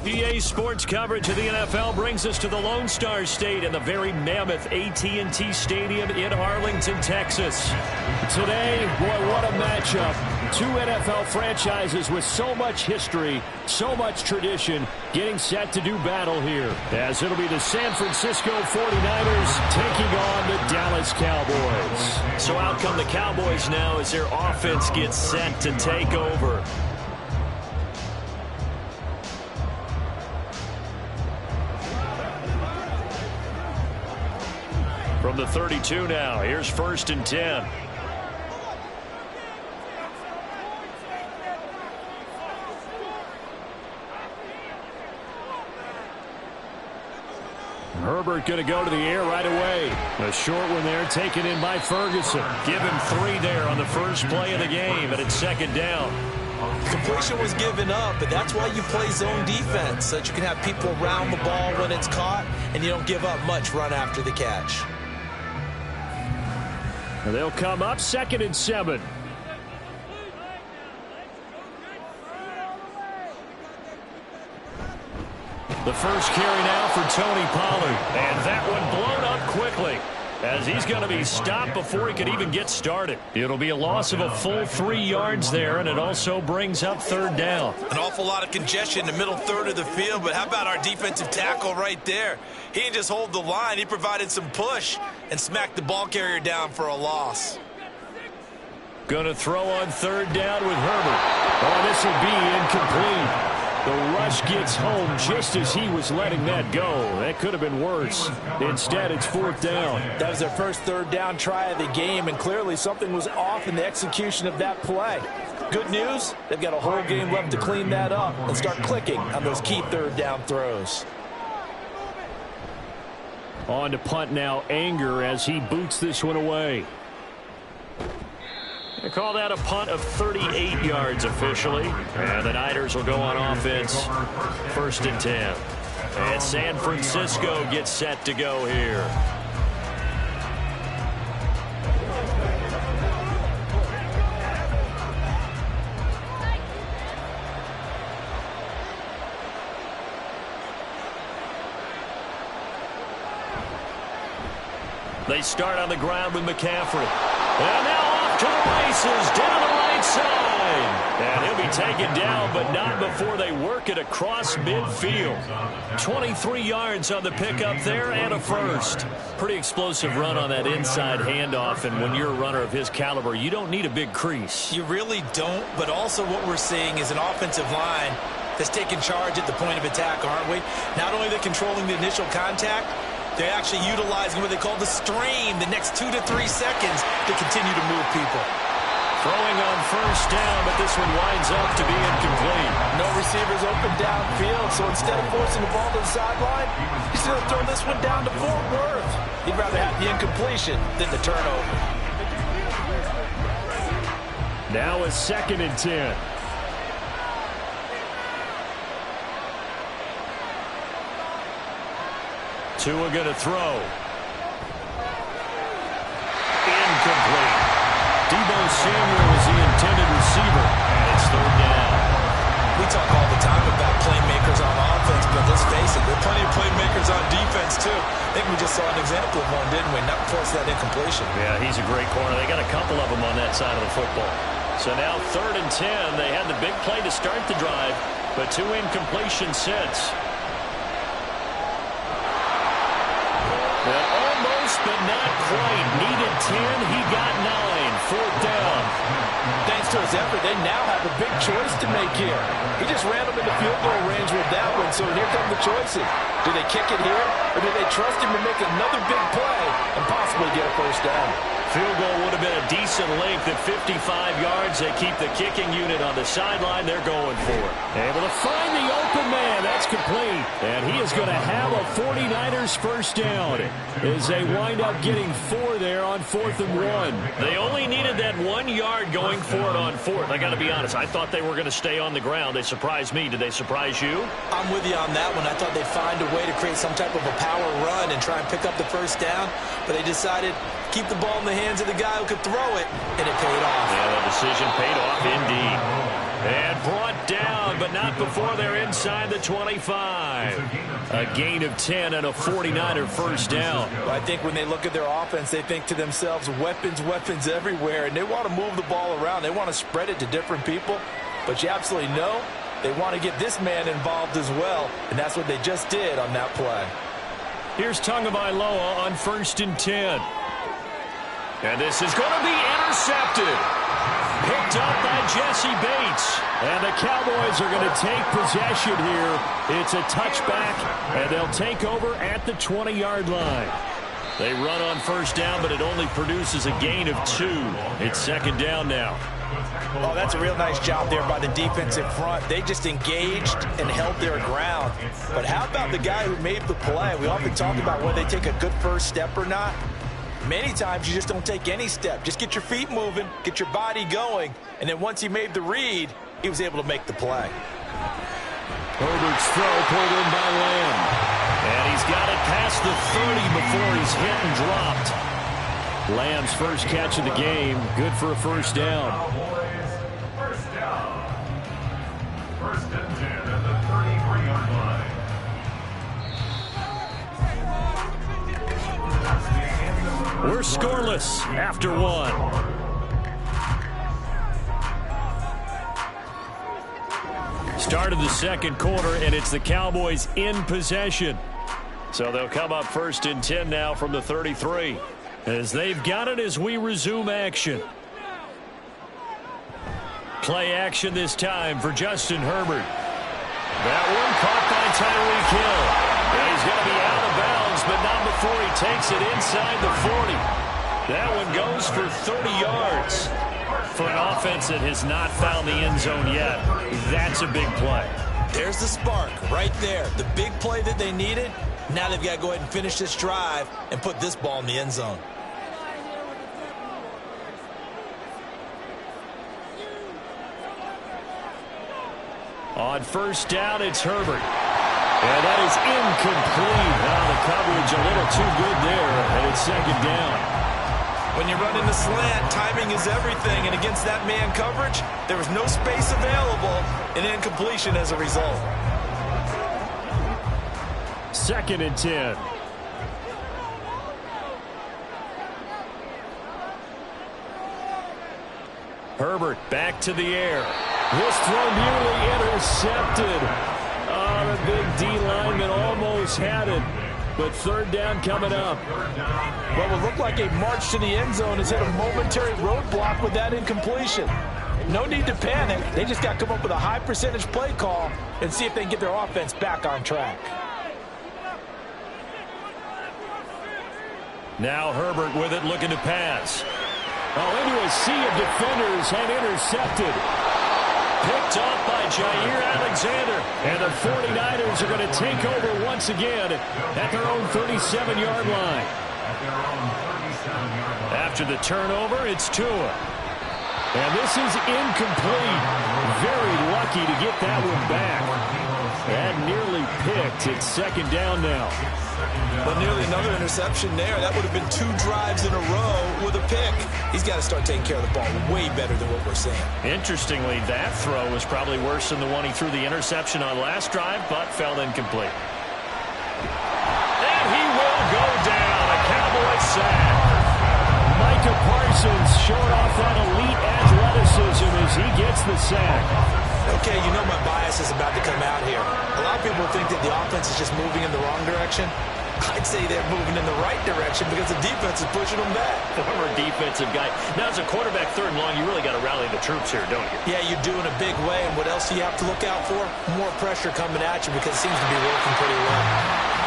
EA Sports coverage of the NFL brings us to the Lone Star State and the very mammoth AT&T Stadium in Arlington, Texas. Today, boy, what a matchup. Two NFL franchises with so much history, so much tradition, getting set to do battle here. As it'll be the San Francisco 49ers taking on the Dallas Cowboys. So out come the Cowboys now as their offense gets set to take over. From the 32 now, here's 1st and 10. Herbert going to go to the air right away. A short one there taken in by Ferguson. Give him 3 there on the first play of the game, and it's 2nd down. Completion was given up, but that's why you play zone defense, so that you can have people around the ball when it's caught, and you don't give up much run after the catch. They'll come up 2nd and 7. The first carry now for Tony Pollard. And that one blown up quickly as he's going to be stopped before he could even get started. It'll be a loss of a full 3 yards there, and it also brings up 3rd down. An awful lot of congestion in the middle third of the field, but how about our defensive tackle right there? He didn't just hold the line. He provided some push and smacked the ball carrier down for a loss. Going to throw on 3rd down with Herbert. Oh, this will be incomplete. The rush gets home just as he was letting that go. That could have been worse. Instead, it's 4th down. That was their first 3rd down try of the game, and clearly something was off in the execution of that play. Good news, they've got a whole game left to clean that up and start clicking on those key 3rd down throws. On to punt now, Anger, as he boots this one away. They call that a punt of 38 yards officially. And the Niners will go on offense. 1st and 10. And San Francisco gets set to go here. They start on the ground with McCaffrey. And now off to the races, down the right side. And he'll be taken down, but not before they work it across midfield. 23 yards on the pickup there and a first. Pretty explosive run on that inside handoff, and when you're a runner of his caliber, you don't need a big crease. You really don't, but also what we're seeing is an offensive line that's taking charge at the point of attack, aren't we? Not only are they controlling the initial contact, they're actually utilizing what they call the strain the next 2 to 3 seconds to continue to move people. Throwing on 1st down, but this one winds up to be incomplete. No receivers open downfield, so instead of forcing the ball to the sideline, he's going to throw this one down to Fort Worth. He'd rather have the incompletion than the turnover. Now a 2nd and 10. Tua going to throw. Incomplete. Deebo Samuel is the intended receiver, and it's 3rd down. We talk all the time about playmakers on offense, but let's face it, there are plenty of playmakers on defense, too. I think we just saw an example of one, didn't we? Not force that incompletion. Yeah, he's a great corner. They got a couple of them on that side of the football. So now 3rd and 10. They had the big play to start the drive, but 2 incompletions since. Well, almost, but not quite. Needed 10. He got 9. 4th down. Thanks to his effort, they now have a big choice to make here. He just ran them into field goal range with that one, so here come the choices. Do they kick it here, or do they trust him to make another big play and possibly get a 1st down? Field goal would have been a decent length at 55 yards. They keep the kicking unit on the sideline. They're going for it. Able to find the open man. That's complete. And he is going to have a 49ers first down as they wind up getting 4 there on 4th and 1. They only needed that 1 yard going for it on 4th. I got to be honest. I thought they were going to stay on the ground. They surprised me. Did they surprise you? I'm with you on that one. I thought they'd find a way to create some type of a power run and try and pick up the first down, but they decided keep the ball in the hands of the guy who could throw it, and it paid off. Yeah, the decision paid off indeed. And brought down, but not before they're inside the 25. A gain of 10 and a 49er first down. I think when they look at their offense, they think to themselves, weapons, weapons everywhere, and they want to move the ball around. They want to spread it to different people, but you absolutely know they want to get this man involved as well, and that's what they just did on that play. Here's Tagovailoa on 1st and 10. And this is going to be intercepted. Picked up by Jesse Bates. And the Cowboys are going to take possession here. It's a touchback, and they'll take over at the 20-yard line. They run on first down, but it only produces a gain of 2. It's second down now. Oh, that's a real nice job there by the defensive front. They just engaged and held their ground. But how about the guy who made the play? We often talk about whether they take a good first step or not. Many times you just don't take any step. Just get your feet moving, get your body going, and then once he made the read, he was able to make the play. Herbert's throw pulled in by Lamb. And he's got it past the 30 before he's hit and dropped. Lamb's first catch of the game, good for a first down. First down. 1st and 10 at the 33-yard line. We're scoreless after 1. Start of the second quarter, and it's the Cowboys in possession. So they'll come up 1st and 10 now from the 33. As they've got it as we resume action. Play action this time for Justin Herbert. That one caught by Tyreek Hill. And he's going to be out of bounds, but not before he takes it inside the 40. That one goes for 30 yards. For an offense that has not found the end zone yet, that's a big play. There's the spark right there. The big play that they needed. Now they've got to go ahead and finish this drive and put this ball in the end zone. On first down, it's Herbert. And that is incomplete. Now the coverage a little too good there, and it's second down. When you're running the slant, timing is everything, and against that man coverage, there was no space available, and incompletion as a result. 2nd and 10. Herbert back to the air. This throw nearly intercepted. Oh, the big D lineman almost had it. But 3rd down coming up. What would look like a march to the end zone has hit a momentary roadblock with that incompletion. No need to panic. They just got to come up with a high percentage play call and see if they can get their offense back on track. Now Herbert with it, looking to pass. Oh, into a sea of defenders and intercepted. Picked off by Jair Alexander. And the 49ers are going to take over once again at their own 37-yard line. After the turnover, it's Tua. And this is incomplete. Very lucky to get that one back. And nearly picked. It's 2nd down now. But nearly another interception there. That would have been 2 drives in a row with a pick. He's got to start taking care of the ball way better than what we're seeing. Interestingly, that throw was probably worse than the one he threw the interception on last drive, but fell incomplete. And he will go down. A Cowboy sack. Micah Parsons showing off that elite athleticism as he gets the sack. Okay, you know my bias is about to come out here. A lot of people think that the offense is just moving in the wrong direction. I'd say they're moving in the right direction because the defense is pushing them back. Former defensive guy. Now, as a quarterback, 3rd and long, you really got to rally the troops here, don't you? Yeah, you do in a big way. And what else do you have to look out for? More pressure coming at you because it seems to be working pretty well.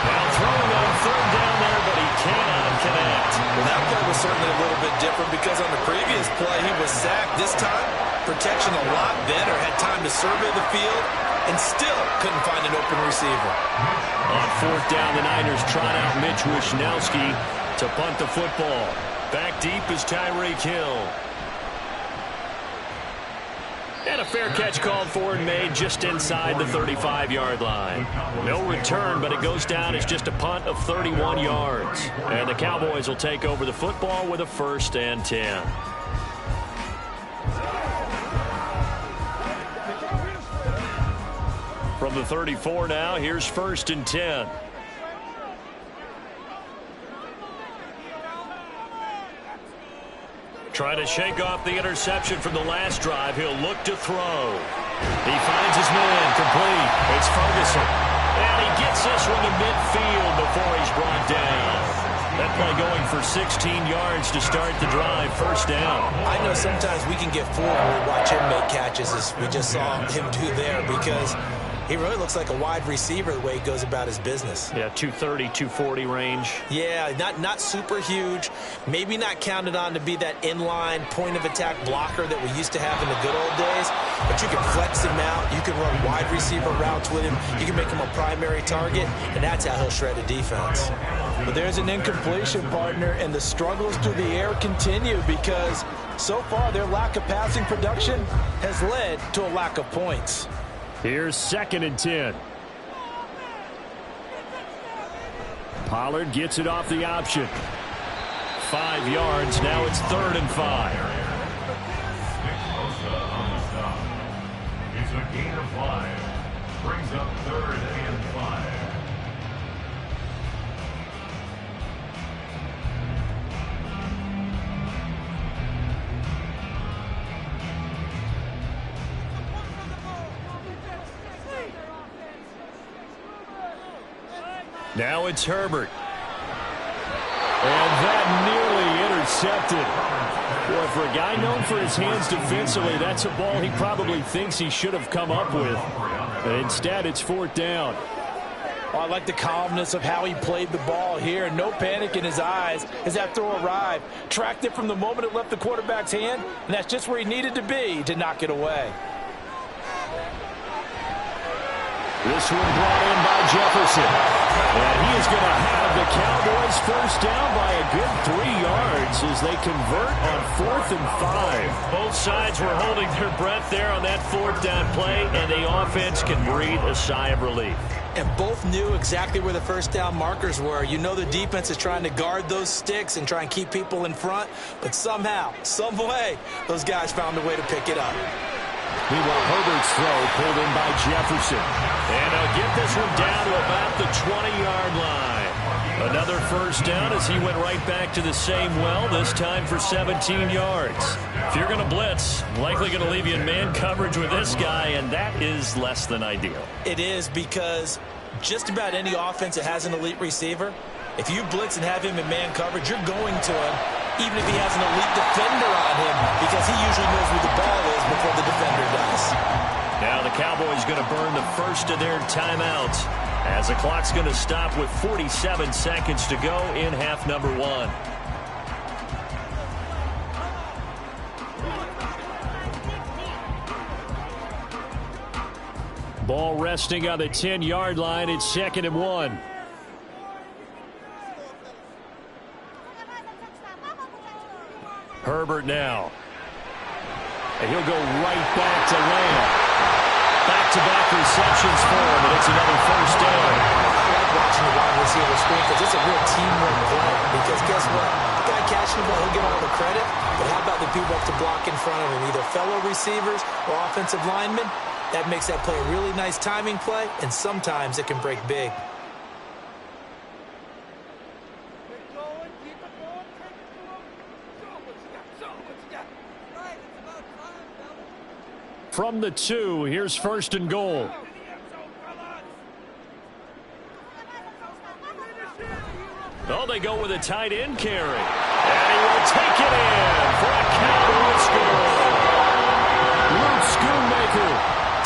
Now throwing on 3rd down there, but he cannot connect. Well, that play was certainly a little bit different because on the previous play, he was sacked. This time, protection a lot better. Had time to survey the field and still couldn't find an open receiver. On 4th down, the Niners trot out Mitch Wishnowski to punt the football. Back deep is Tyreek Hill. And a fair catch called for and made just inside the 35-yard line. No return, but it goes down as just a punt of 31 yards. And the Cowboys will take over the football with a 1st and 10. From the 34 now, here's 1st and 10. Trying to shake off the interception from the last drive. He'll look to throw. He finds his man complete. It's Ferguson. And he gets this one to midfield before he's brought down. That play going for 16 yards to start the drive. 1st down. I know sometimes we can get fooled when we watch him make catches, as we just saw him do there, because he really looks like a wide receiver the way he goes about his business. Yeah, 230, 240 range. Yeah, not super huge. Maybe not counted on to be that inline point-of-attack blocker that we used to have in the good old days. But you can flex him out. You can run wide receiver routes with him. You can make him a primary target, and that's how he'll shred a defense. But there's an incompletion, partner, and the struggles through the air continue because so far their lack of passing production has led to a lack of points. Here's 2nd and 10. Pollard gets it off the option. 5 yards. Now it's 3rd and 5. It's a gain of 5. Brings up 3rd and 5. Now it's Herbert. And that nearly intercepted. Boy, for a guy known for his hands defensively, that's a ball he probably thinks he should have come up with. But instead, it's 4th down. Oh, I like the calmness of how he played the ball here. No panic in his eyes as that throw arrived. Tracked it from the moment it left the quarterback's hand, and that's just where he needed to be to knock it away. This one brought in by Jefferson. And he is going to have the Cowboys 1st down by a good 3 yards as they convert on 4th and 5. Both sides were holding their breath there on that 4th down play, and the offense can breathe a sigh of relief. And both knew exactly where the 1st down markers were. You know the defense is trying to guard those sticks and try and keep people in front, but somehow, some way, those guys found a way to pick it up. Meanwhile, Herbert's throw pulled in by Jefferson. And he'll get this one down to about the 20-yard line. Another 1st down as he went right back to the same well, this time for 17 yards. If you're going to blitz, likely going to leave you in man coverage with this guy, and that is less than ideal. It is, because just about any offense that has an elite receiver, if you blitz and have him in man coverage, you're going to him, even if he has an elite defender on him, because he usually knows where the ball is before the defender does. Now the Cowboys going to burn the first of their timeouts as the clock's going to stop with 47 seconds to go in half number 1. Ball resting on the 10-yard line. It's 2nd and 1. Herbert now. And he'll go right back to Lamb. Back-to-back receptions for him, and it's another 1st down. I like watching the wide receiver screen because it's a real teamwork play. Because guess what? The guy catching the ball, he'll get all the credit. But how about the people up to block in front of him, either fellow receivers or offensive linemen? That makes that play a really nice timing play, and sometimes it can break big. From the 2, here's 1st and goal. Oh, they go with a tight end carry. And he will take it in for a Cowboy score. Luke Schoonmaker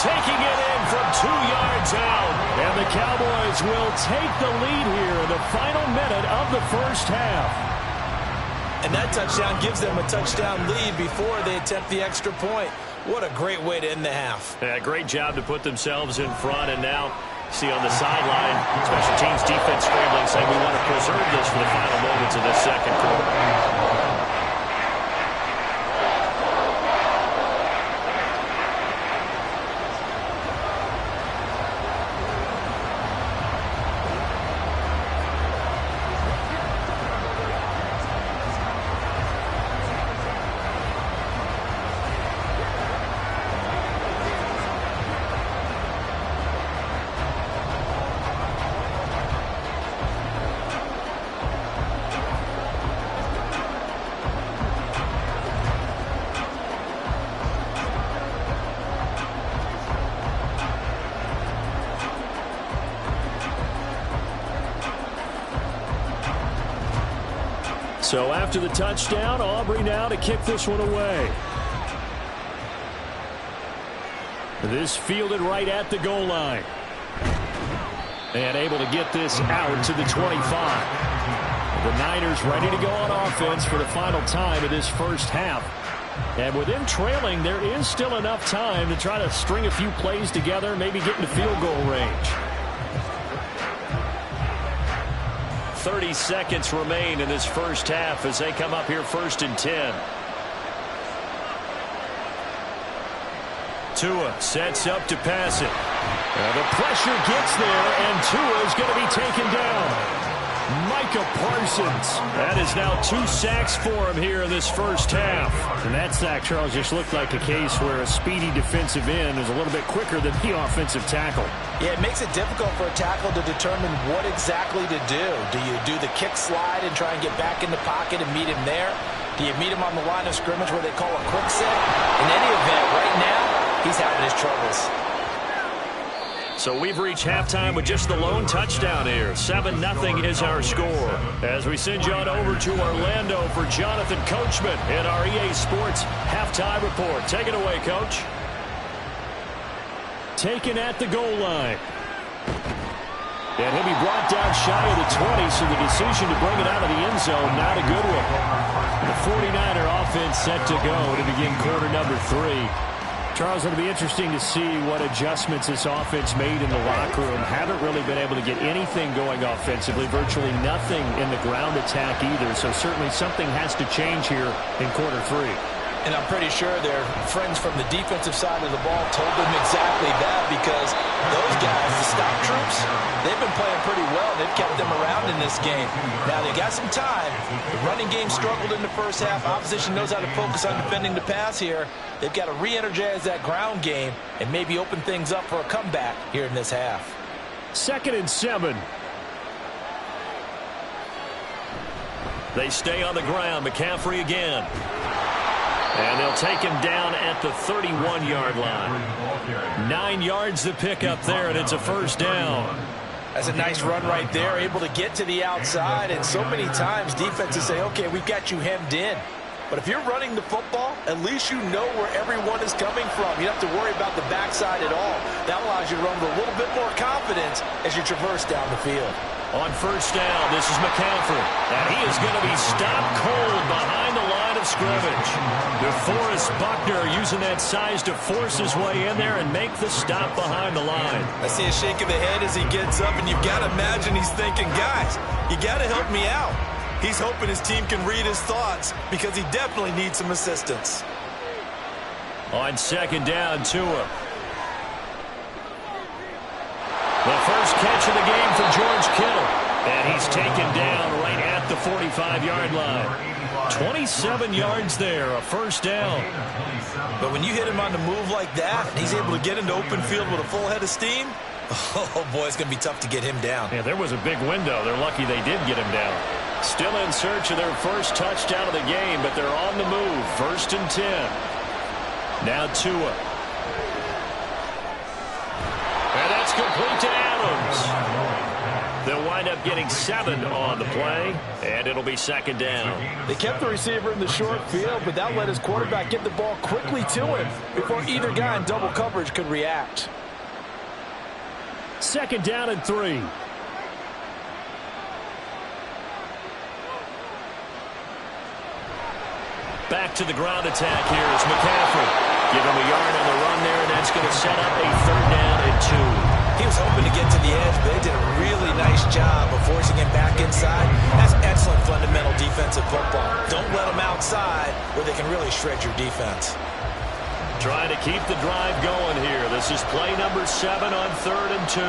taking it in from 2 yards out. And the Cowboys will take the lead here in the final minute of the first half. And that touchdown gives them a touchdown lead before they attempt the extra point. What a great way to end the half. Yeah, great job to put themselves in front. And now, see on the sideline, special teams defense scrambling, saying we want to preserve this for the final moments of this second quarter. So after the touchdown, Aubrey now to kick this one away. This fielded right at the goal line. And able to get this out to the 25. The Niners ready to go on offense for the final time of this first half. And with them trailing, there is still enough time to try to string a few plays together, maybe get into field goal range. 30 seconds remain in this first half as they come up here 1st and 10. Tua sets up to pass it. The pressure gets there, and Tua is going to be taken down. Micah Parsons. That is now 2 sacks for him here in this first half. And that sack, Charles, just looked like a case where a speedy defensive end is a little bit quicker than the offensive tackle. Yeah, it makes it difficult for a tackle to determine what exactly to do. Do you do the kick slide and try and get back in the pocket and meet him there? Do you meet him on the line of scrimmage where they call a quick set? In any event, right now, he's having his troubles. So we've reached halftime with just the lone touchdown here. 7-0 is our score. As we send you on over to Orlando for Jonathan Coachman in our EA Sports Halftime Report. Take it away, Coach. Taken at the goal line. And he'll be brought down shy of the 20, so the decision to bring it out of the end zone, not a good one. The 49er offense set to go to begin quarter number 3. Charles, it'll be interesting to see what adjustments this offense made in the locker room. Haven't really been able to get anything going offensively, virtually nothing in the ground attack either. So certainly something has to change here in quarter 3. And I'm pretty sure their friends from the defensive side of the ball told them exactly that, because those guys, the stop troops, they've been playing pretty well. They've kept them around in this game. Now, they got some time. The running game struggled in the first half. Opposition knows how to focus on defending the pass here. They've got to re-energize that ground game and maybe open things up for a comeback here in this half. 2nd and 7. They stay on the ground. McCaffrey again. And they'll take him down at the 31-yard line. 9 yards to pick up there, and it's a first down. That's a nice run right there, able to get to the outside. And so many times defenses say, okay, we've got you hemmed in. But if you're running the football, at least you know where everyone is coming from. You don't have to worry about the backside at all. That allows you to run with a little bit more confidence as you traverse down the field. On first down, this is McCaffrey. And he is going to be stopped cold behind the line of scrimmage. DeForest Buckner using that size to force his way in there and make the stop behind the line. I see a shake of the head as he gets up, and you've got to imagine he's thinking, guys, you got to help me out. He's hoping his team can read his thoughts, because he definitely needs some assistance. On 2nd down, Tua. The first catch of the game for George Kittle. And he's taken down right at the 45-yard line. 27 yards there, a first down. But when you hit him on the move like that, and he's able to get into open field with a full head of steam, oh, boy, it's going to be tough to get him down. Yeah, there was a big window. They're lucky they did get him down. Still in search of their first touchdown of the game, but they're on the move. 1st and 10. Now Tua. And that's complete to Adams. They'll wind up getting 7 on the play, and it'll be second down. They kept the receiver in the short field, but that let his quarterback get the ball quickly to him before either guy in double coverage could react. Second down and 3. Back to the ground attack here is McCaffrey. Give him a yard on the run there, and that's going to set up a third down and 2. He was hoping to get to the edge, but they did a really nice job of forcing him back inside. That's excellent fundamental defensive football. Don't let him outside where they can really shred your defense. Trying to keep the drive going here. This is play number 7 on 3rd and 2.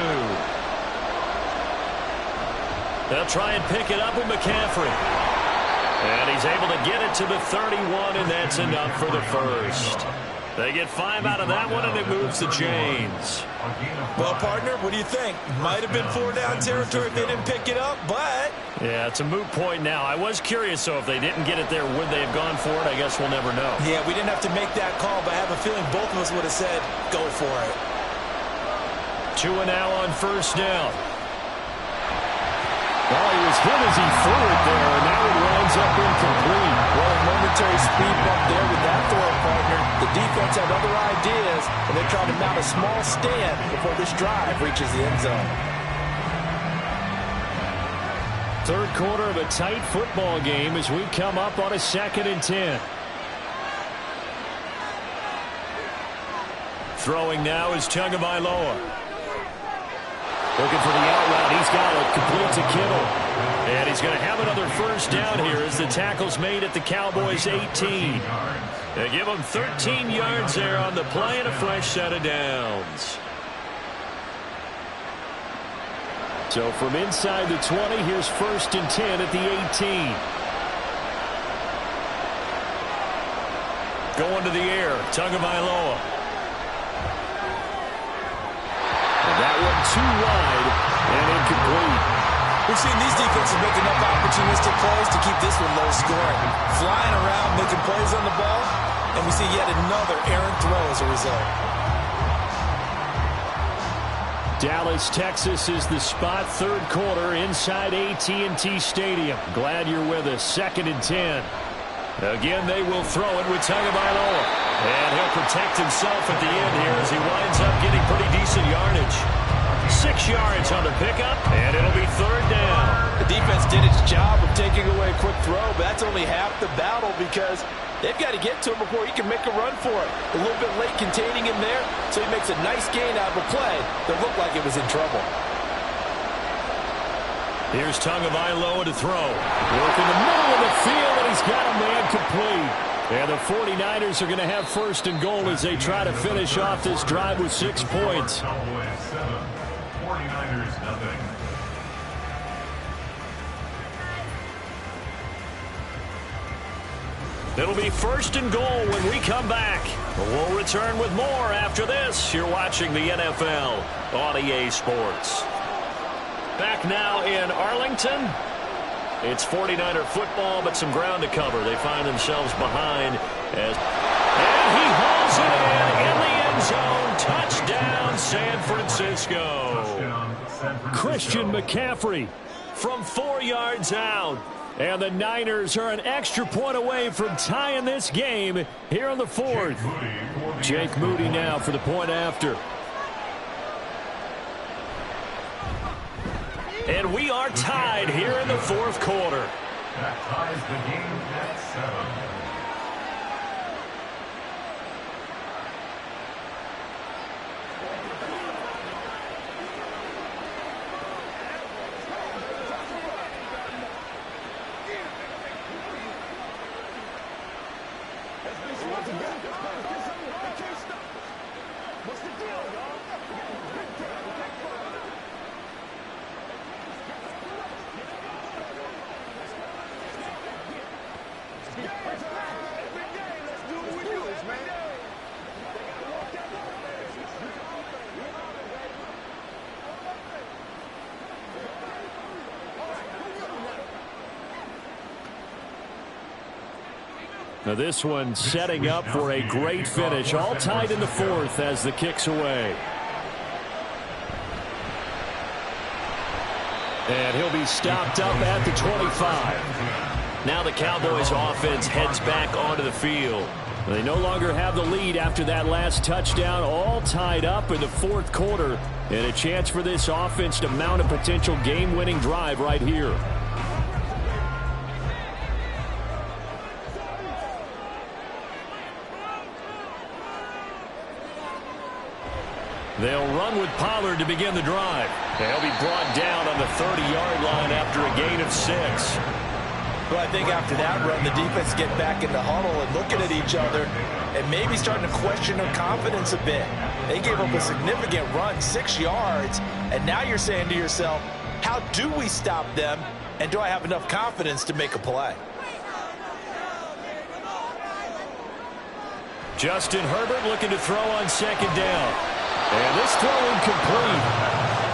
They'll try and pick it up with McCaffrey. And he's able to get it to the 31, and that's enough for the first. They get 5 out of that one, and it moves the chains. Well, partner, what do you think? Might have been 4-down territory if they didn't pick it up, but... Yeah, it's a moot point now. I was curious, so if they didn't get it there, would they have gone for it? I guess we'll never know. Yeah, we didn't have to make that call, but I have a feeling both of us would have said, go for it. 2 now on first down. Well, he was hit as he threw it there, and now it winds up incomplete. Well, a momentary speed bump there with that throw, partner. The defense had other ideas, and they're trying to mount a small stand before this drive reaches the end zone. Third quarter of a tight football game as we come up on a 2nd and 10. Throwing now is Tagovailoa. Looking for the out route. He's got it. Complete to Kittle. And he's going to have another first down here as the tackle's made at the Cowboys' 18. They give him 13 yards there on the play and a fresh set of downs. So from inside the 20, here's 1st and 10 at the 18. Going to the air, Tagovailoa. That one too wide and incomplete. We've seen these defenses make enough opportunistic plays to keep this one low scoring. Flying around, making plays on the ball, and we see yet another errant throw as a result. Dallas, Texas is the spot. Third quarter inside AT&T Stadium. Glad you're with us. 2nd and 10. Again, they will throw it with Tagovailoa. And he'll protect himself at the end here as he winds up getting pretty decent yardage. 6 yards on the pickup, and it'll be third down. The defense did its job of taking away a quick throw, but that's only half the battle because they've got to get to him before he can make a run for it. A little bit late containing him there, so he makes a nice gain out of a play that looked like it was in trouble. Here's Tagovailoa to throw. Work in the middle of the field, and he's got a man complete. And the 49ers are going to have 1st and goal as they try to finish off this drive with 6 points. Cowboys 7, 49ers nothing. It'll be 1st and goal when we come back. We'll return with more after this. You're watching the NFL on EA Sports. Back now in Arlington. It's 49er football, but some ground to cover. They find themselves behind. And he hauls it in the end zone. Touchdown, San Francisco. Christian McCaffrey from 4 yards out. And the Niners are an extra point away from tying this game here in the 4th. Jake Moody now for the point after. And we are tied here in the 4th quarter. That ties the game at 7. Now this one setting up for a great finish. All tied in the 4th as the kick's away. And he'll be stopped up at the 25. Now the Cowboys offense heads back onto the field. They no longer have the lead after that last touchdown, all tied up in the fourth quarter. And a chance for this offense to mount a potential game-winning drive right here. They'll run with Pollard to begin the drive. They'll be brought down on the 30-yard line after a gain of 6. Well, I think after that run, the defense get back in the huddle and looking at each other and maybe starting to question their confidence a bit. They gave up a significant run, 6 yards, and now you're saying to yourself, how do we stop them, and do I have enough confidence to make a play? Justin Herbert looking to throw on second down. And this throw incomplete.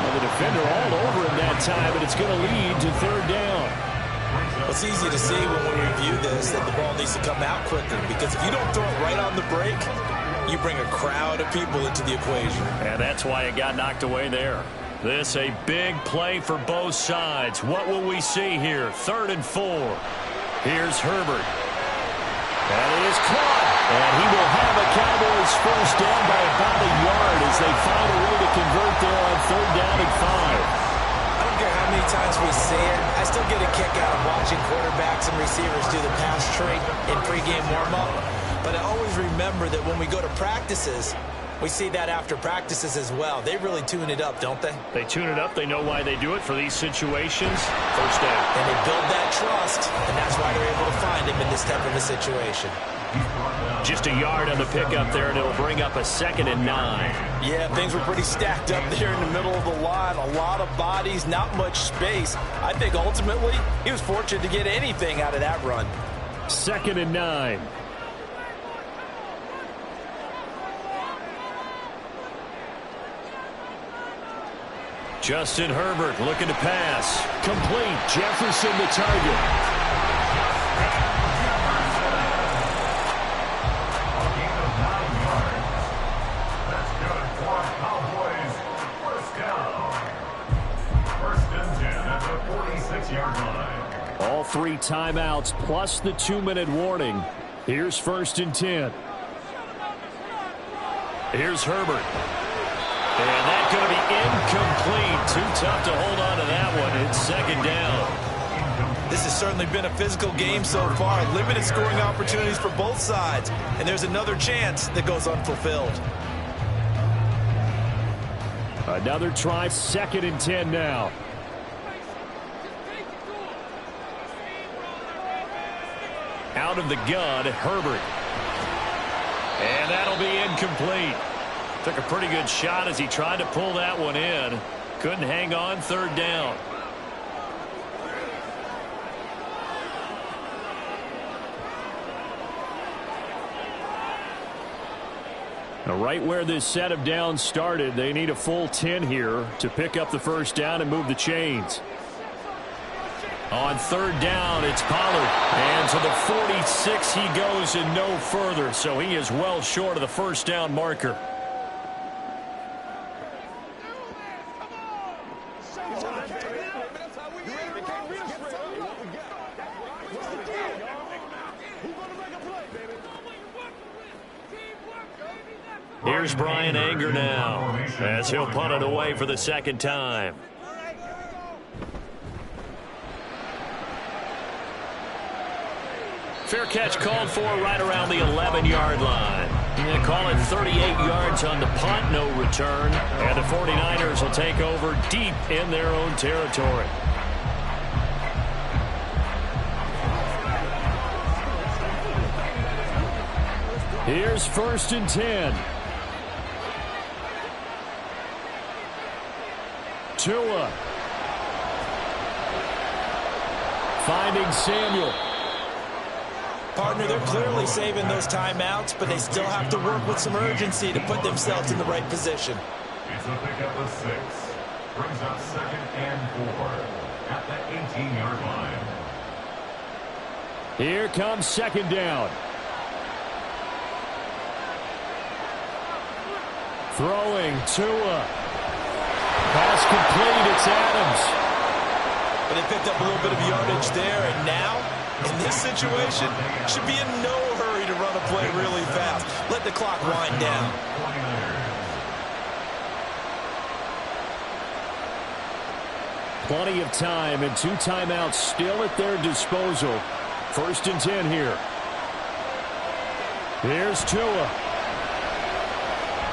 Well, the defender all over him that time, and it's going to lead to third down. It's easy to see when we review this that the ball needs to come out quicker, because if you don't throw it right on the break, you bring a crowd of people into the equation. And that's why it got knocked away there. This a big play for both sides. What will we see here? 3rd and 4. Here's Herbert. And it is caught. And he will have a Cowboys first down by about a yard as they find a way to convert there on 3rd down and 5. I don't care how many times we see it. I still get a kick out of watching quarterbacks and receivers do the pass trade in pregame warm-up. But I always remember that when we go to practices, we see that after practices as well. They really tune it up, don't they? They tune it up. They know why they do it for these situations. First down. And they build that trust, and that's why they're able to find him in this type of a situation. Just a yard on the pickup there, and it'll bring up a 2nd and 9. Yeah, things were pretty stacked up there in the middle of the line. A lot of bodies, not much space. I think ultimately he was fortunate to get anything out of that run. 2nd and 9. Justin Herbert looking to pass. Complete. Jefferson the target. All 3 timeouts plus the 2-minute warning. Here's 1st and 10. Here's Herbert. And that's going to be incomplete. Too tough to hold on to that one. It's 2nd down. This has certainly been a physical game so far. Limited scoring opportunities for both sides. And there's another chance that goes unfulfilled. Another try, 2nd and 10 now. Out of the gun, Herbert. And that'll be incomplete. Took a pretty good shot as he tried to pull that one in. Couldn't hang on, 3rd down. Now, right where this set of downs started, they need a full 10 here to pick up the first down and move the chains. On 3rd down, it's Pollard. And to the 46 he goes and no further. So he is well short of the first down marker. Here's Brian Anger now as he'll punt it away for the 2nd time. Fair catch called for right around the 11-yard line. They call it 38 yards on the punt, no return. And the 49ers will take over deep in their own territory. Here's 1st and 10. Tua. Finding Samuel. Partner, they're clearly saving those timeouts, but they still have to work with some urgency to put themselves in the right position. It's a pickup of 6. Brings up 2nd and 4 at the 18-yard line. Here comes 2nd down. Throwing Tua. Pass complete. It's Adams. But they picked up a little bit of yardage there, and now, in this situation, should be in no hurry to run a play really fast. Let the clock wind down. Plenty of time and 2 timeouts still at their disposal. 1st and 10 here. Here's Tua.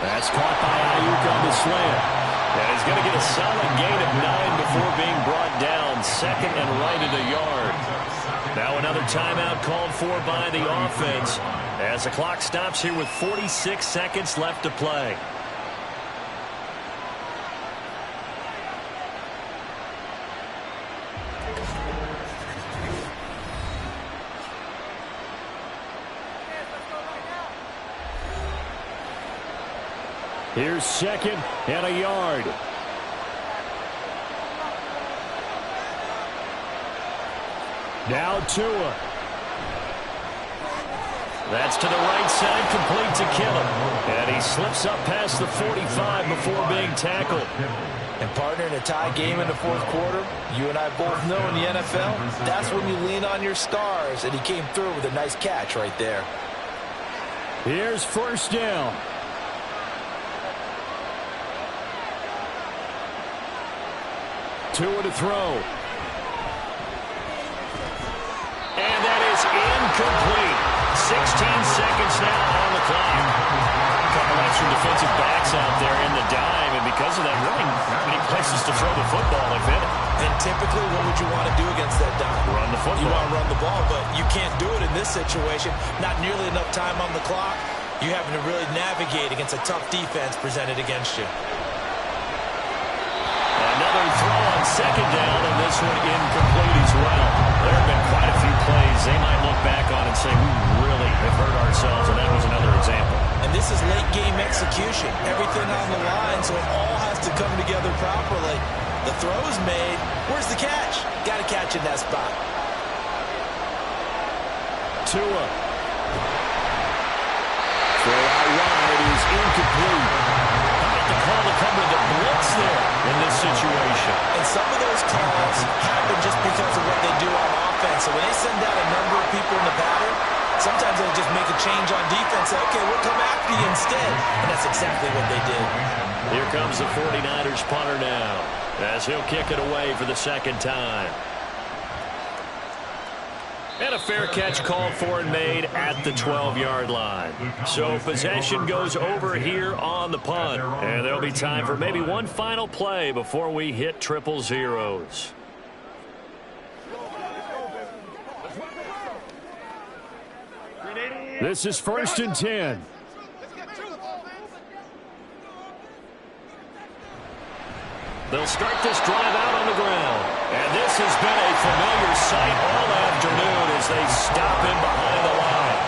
That's caught by Ayuk on the slant. And he's going to get a solid gain of 9 before being brought down. 2nd and right at a yard. Now another timeout called for by the offense as the clock stops here with 46 seconds left to play. Here's 2nd and a yard. Now Tua. That's to the right side, complete to Kittle. And he slips up past the 45 before being tackled. And partner, in a tie game in the 4th quarter, you and I both know in the NFL, that's when you lean on your stars. And he came through with a nice catch right there. Here's 1st down. Tua to throw. And that is incomplete. 16 seconds now on the clock. A couple extra defensive backs out there in the dime, and because of that, really not many places to throw the football, if any. And typically, what would you want to do against that dime? Run the football. You want to run the ball, but you can't do it in this situation. Not nearly enough time on the clock. You're having to really navigate against a tough defense presented against you. Another throw on 2nd down, and this one incomplete as well. There have been quite a few plays they might look back on and say, we really have hurt ourselves, and that was another example. And this is late game execution. Everything on the line, so it all has to come together properly. The throw's made. Where's the catch? Got to catch in that spot. Tua. Throw out wide is incomplete. The call to cover the blitz there in this situation. And some of those calls happen just because of what they do on offense. So when they send out a number of people in the pattern, sometimes they'll just make a change on defense. Say, okay, we'll come after you instead. And that's exactly what they did. Here comes the 49ers punter now as he'll kick it away for the 2nd time. And a fair catch called for and made at the 12-yard line. So possession goes over here on the punt. And there'll be time for maybe one final play before we hit 000. This is 1st and 10. They'll start this drive out on the ground. And this has been a familiar sight all afternoon as they stop him behind the line.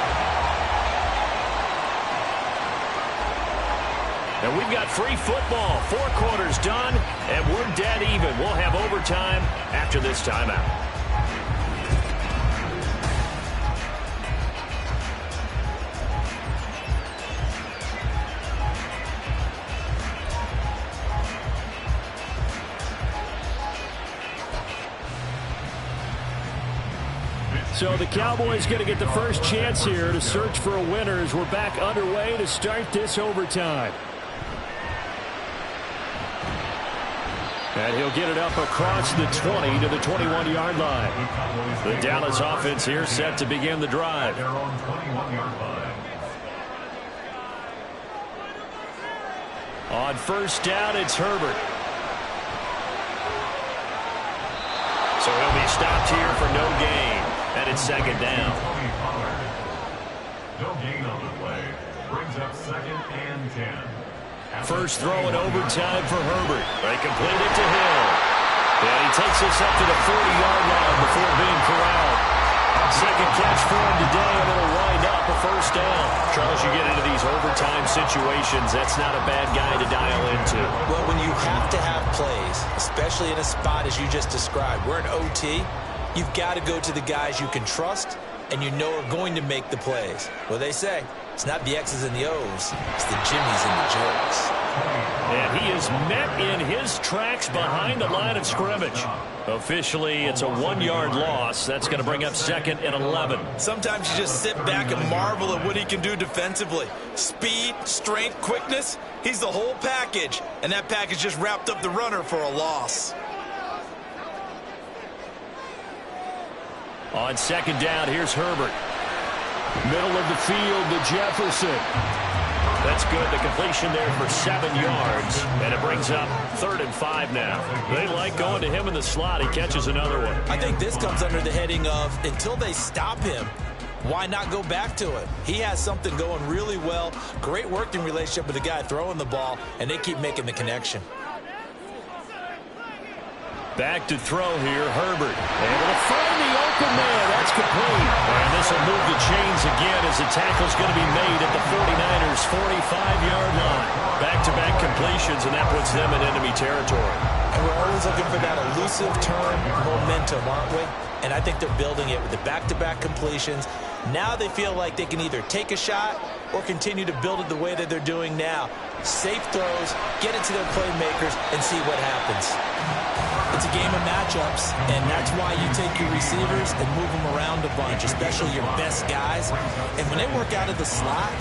And we've got free football. 4 quarters done, and we're dead even. We'll have overtime after this timeout. So the Cowboys going to get the first chance here to search for a winner as we're back underway to start this overtime. And he'll get it up across the 20 to the 21-yard line. The Dallas offense here set to begin the drive. On 1st down, it's Herbert. So he'll be stopped here for no gain. And it's 2nd down. No gain on the play. Brings up 2nd and 10. First throw in overtime for Herbert. They complete it to Hill. And he takes us up to the 40-yard line before being corralled. 2nd catch for him today, and it'll wind up a 1st down. Charles, you get into these overtime situations, that's not a bad guy to dial into. Well, when you have to have plays, especially in a spot as you just described, we're in OT, you've got to go to the guys you can trust and you know are going to make the plays. Well, they say it's not the X's and the O's, it's the Jimmies and the Joes. And he is met in his tracks behind the line of scrimmage. Officially, it's a 1-yard loss. That's going to bring up 2nd and 11. Sometimes you just sit back and marvel at what he can do defensively. Speed, strength, quickness, he's the whole package. And that package just wrapped up the runner for a loss. On 2nd down, here's Herbert. Middle of the field to Jefferson. That's good. The completion there for 7 yards. And it brings up 3rd and 5 now. They like going to him in the slot. He catches another one. I think this comes under the heading of, until they stop him, why not go back to it? He has something going really well. Great working relationship with the guy throwing the ball, and they keep making the connection. Back to throw here, Herbert. Able to find the open man. That's complete. And this will move the chains again as the tackle's going to be made at the 49ers' 45-yard line. Back-to-back completions, and that puts them in enemy territory. And we're always looking for that elusive term, momentum, aren't we? And I think they're building it with the back-to-back completions. Now they feel like they can either take a shot or continue to build it the way that they're doing now. Safe throws, get it to their playmakers, and see what happens. It's a game of matchups, and that's why you take your receivers and move them around a bunch, especially your best guys. And when they work out of the slot,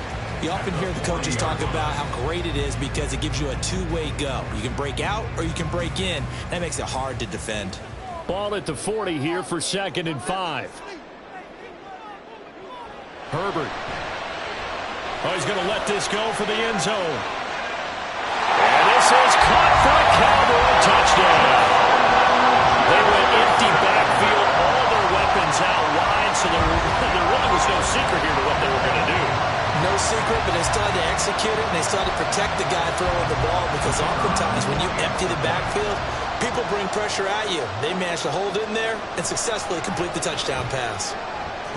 you often hear the coaches talk about how great it is because it gives you a two-way go. You can break out or you can break in. That makes it hard to defend. Ball at the 40 here for 2nd and 5. Herbert. Oh, he's going to let this go for the end zone. And this is caught for a Cowboy touchdown. They went empty backfield, all their weapons out wide, so there really was no secret here to what they were going to do. No secret, but they still had to execute it, and they still had to protect the guy throwing the ball because oftentimes when you empty the backfield, people bring pressure at you. They managed to hold in there and successfully complete the touchdown pass.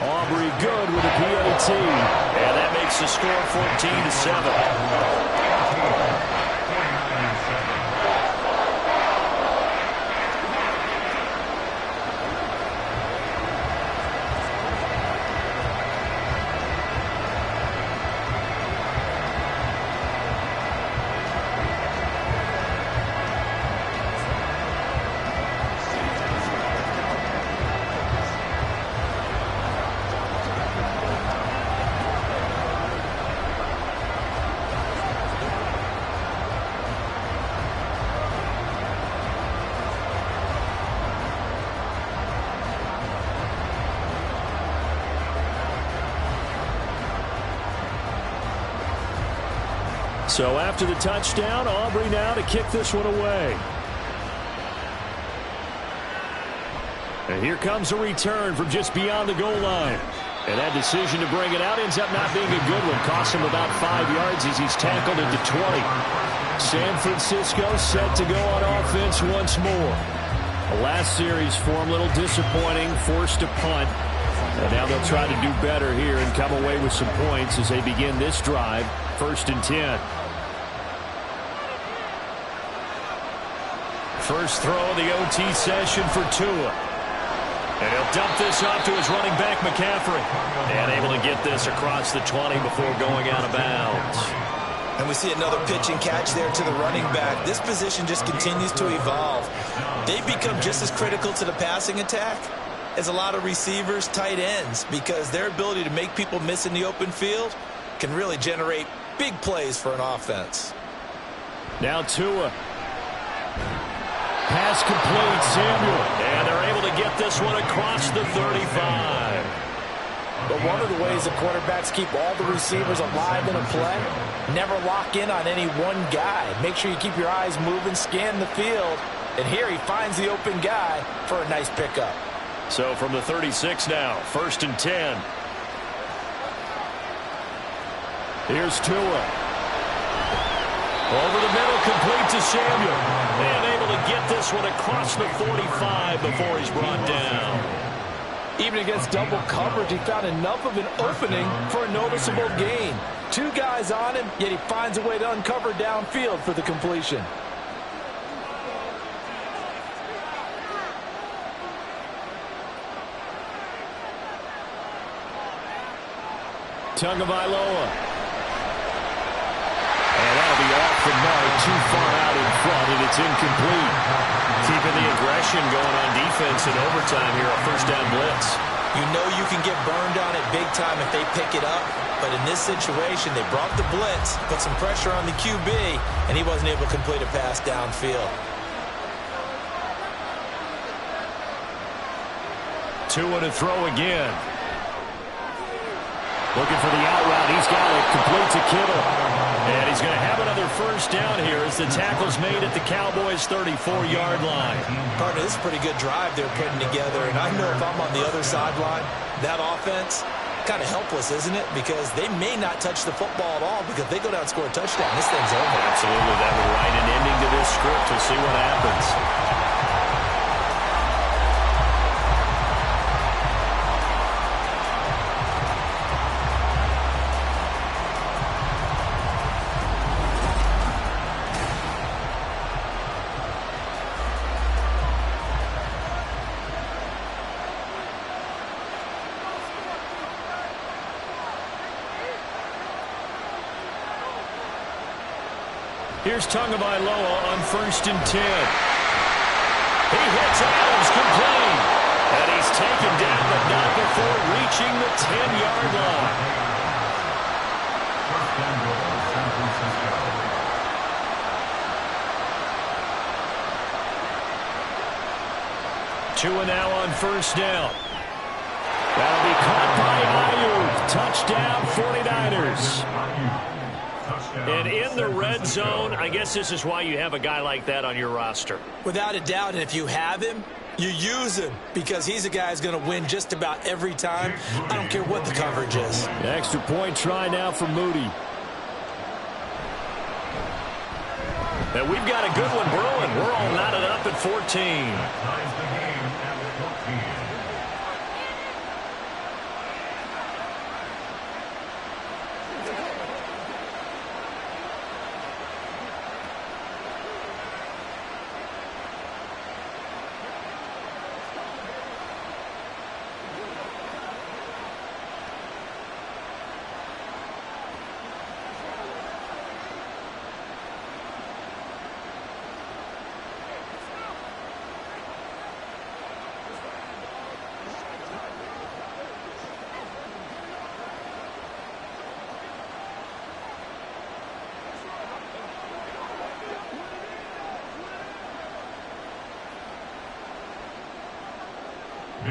Aubrey good with a PAT, and that makes the score 14-7. So after the touchdown, Aubrey now to kick this one away. And here comes a return from just beyond the goal line. And that decision to bring it out ends up not being a good one. Costs him about 5 yards as he's tackled at the 20. San Francisco set to go on offense once more. The last series for him, a little disappointing, forced to punt. And now they'll try to do better here and come away with some points as they begin this drive. 1st and 10. First throw of the OT session for Tua. And he'll dump this off to his running back, McCaffrey. And able to get this across the 20 before going out of bounds. And we see another pitch and catch there to the running back. This position just continues to evolve. They've become just as critical to the passing attack as a lot of receivers, tight ends, because their ability to make people miss in the open field can really generate big plays for an offense. Now Tua. Pass complete, Samuel. And they're able to get this one across the 35. But one of the ways that quarterbacks keep all the receivers alive in a play, never lock in on any one guy. Make sure you keep your eyes moving, scan the field. And here he finds the open guy for a nice pickup. So from the 36 now, 1st and 10. Here's Tua. Over the middle, complete to Samuel. And able to get this one across the 45 before he's brought down. Even against double coverage, he found enough of an opening for a noticeable gain. 2 guys on him, yet he finds a way to uncover downfield for the completion. Tagovailoa. And that'll be off perfect mark, too far out in front, and it's incomplete. Keeping the aggression going on defense in overtime here, a first down blitz. You know you can get burned on it big time if they pick it up, but in this situation, they brought the blitz, put some pressure on the QB, and he wasn't able to complete a pass downfield. 2 to throw again. Looking for the out route. He's got it. Complete to Kittle. And he's going to have another first down here as the tackle's made at the Cowboys' 34-yard line. Partner, this is a pretty good drive they're putting together. And I know if I'm on the other sideline, that offense, kind of helpless, isn't it? Because they may not touch the football at all because they go down and score a touchdown. This thing's over. Absolutely. That would write an ending to this script. We'll see what happens. Here's Tagovailoa on 1st and 10. He hits Adams complete. And he's taken down, but not before reaching the 10-yard line. First and goal, San Francisco. Tua now on 1st down. That'll be caught by Ayuk. Touchdown, 49ers. And in the red zone, I guess this is why you have a guy like that on your roster. Without a doubt, and if you have him, you use him because he's a guy who's going to win just about every time. I don't care what the coverage is. The extra point try now for Moody. And we've got a good one brewing. We're all knotted up at 14. Ties the game at 14.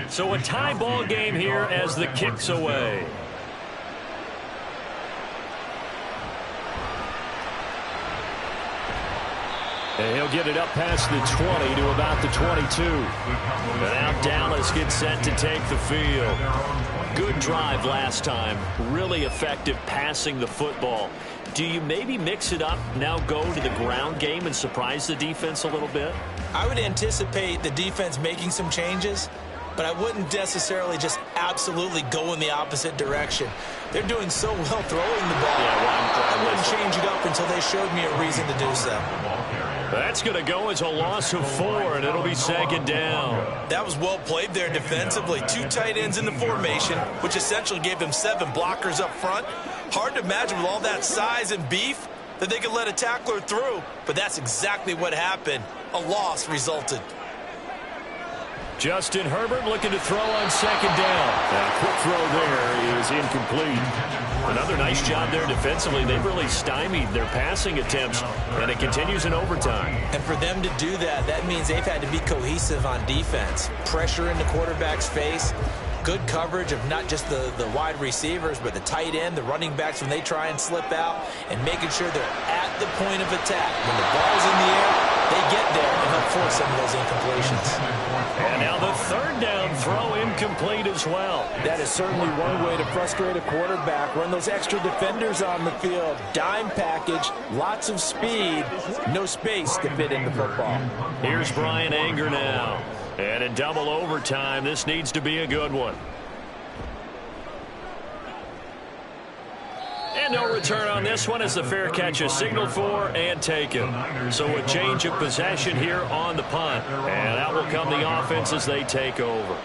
So a tie ball game here as the kick's away. And he'll get it up past the 20 to about the 22. And now Dallas gets set to take the field. Good drive last time. Really effective passing the football. Do you maybe mix it up, now go to the ground game and surprise the defense a little bit? I would anticipate the defense making some changes, but I wouldn't necessarily just absolutely go in the opposite direction. They're doing so well throwing the ball. I wouldn't change it up until they showed me a reason to do so. That's going to go as a loss of 4, and it'll be 2nd down. That was well played there defensively. 2 tight ends in the formation, which essentially gave them 7 blockers up front. Hard to imagine with all that size and beef that they could let a tackler through, but that's exactly what happened. A loss resulted. Justin Herbert looking to throw on 2nd down. A quick throw there is incomplete. Another nice job there defensively. They've really stymied their passing attempts, and it continues in overtime. And for them to do that, that means they've had to be cohesive on defense. Pressure in the quarterback's face. Good coverage of not just the wide receivers, but the tight end, the running backs when they try and slip out, and making sure they're at the point of attack. When the ball's in the air, they get there and help force some of those incompletions. And now the 3rd down throw incomplete as well. That is certainly one way to frustrate a quarterback. Run those extra defenders on the field. Dime package, lots of speed, no space to fit in the football. Here's Brian Anger now. And in double overtime, this needs to be a good one. And no return on this one as the fair catch is signaled for and taken. So a change of possession here on the punt. And out will come the offense as they take over.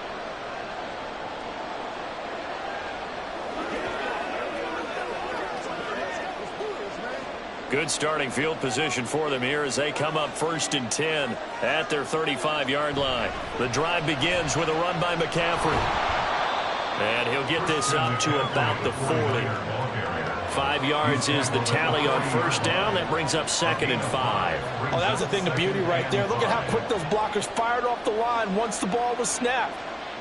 Good starting field position for them here as they come up 1st and 10 at their 35-yard line. The drive begins with a run by McCaffrey. And he'll get this up to about the 40. 5 yards is the tally on 1st down. That brings up 2nd and 5. Oh, that was a thing of beauty right there. Look at how quick those blockers fired off the line once the ball was snapped.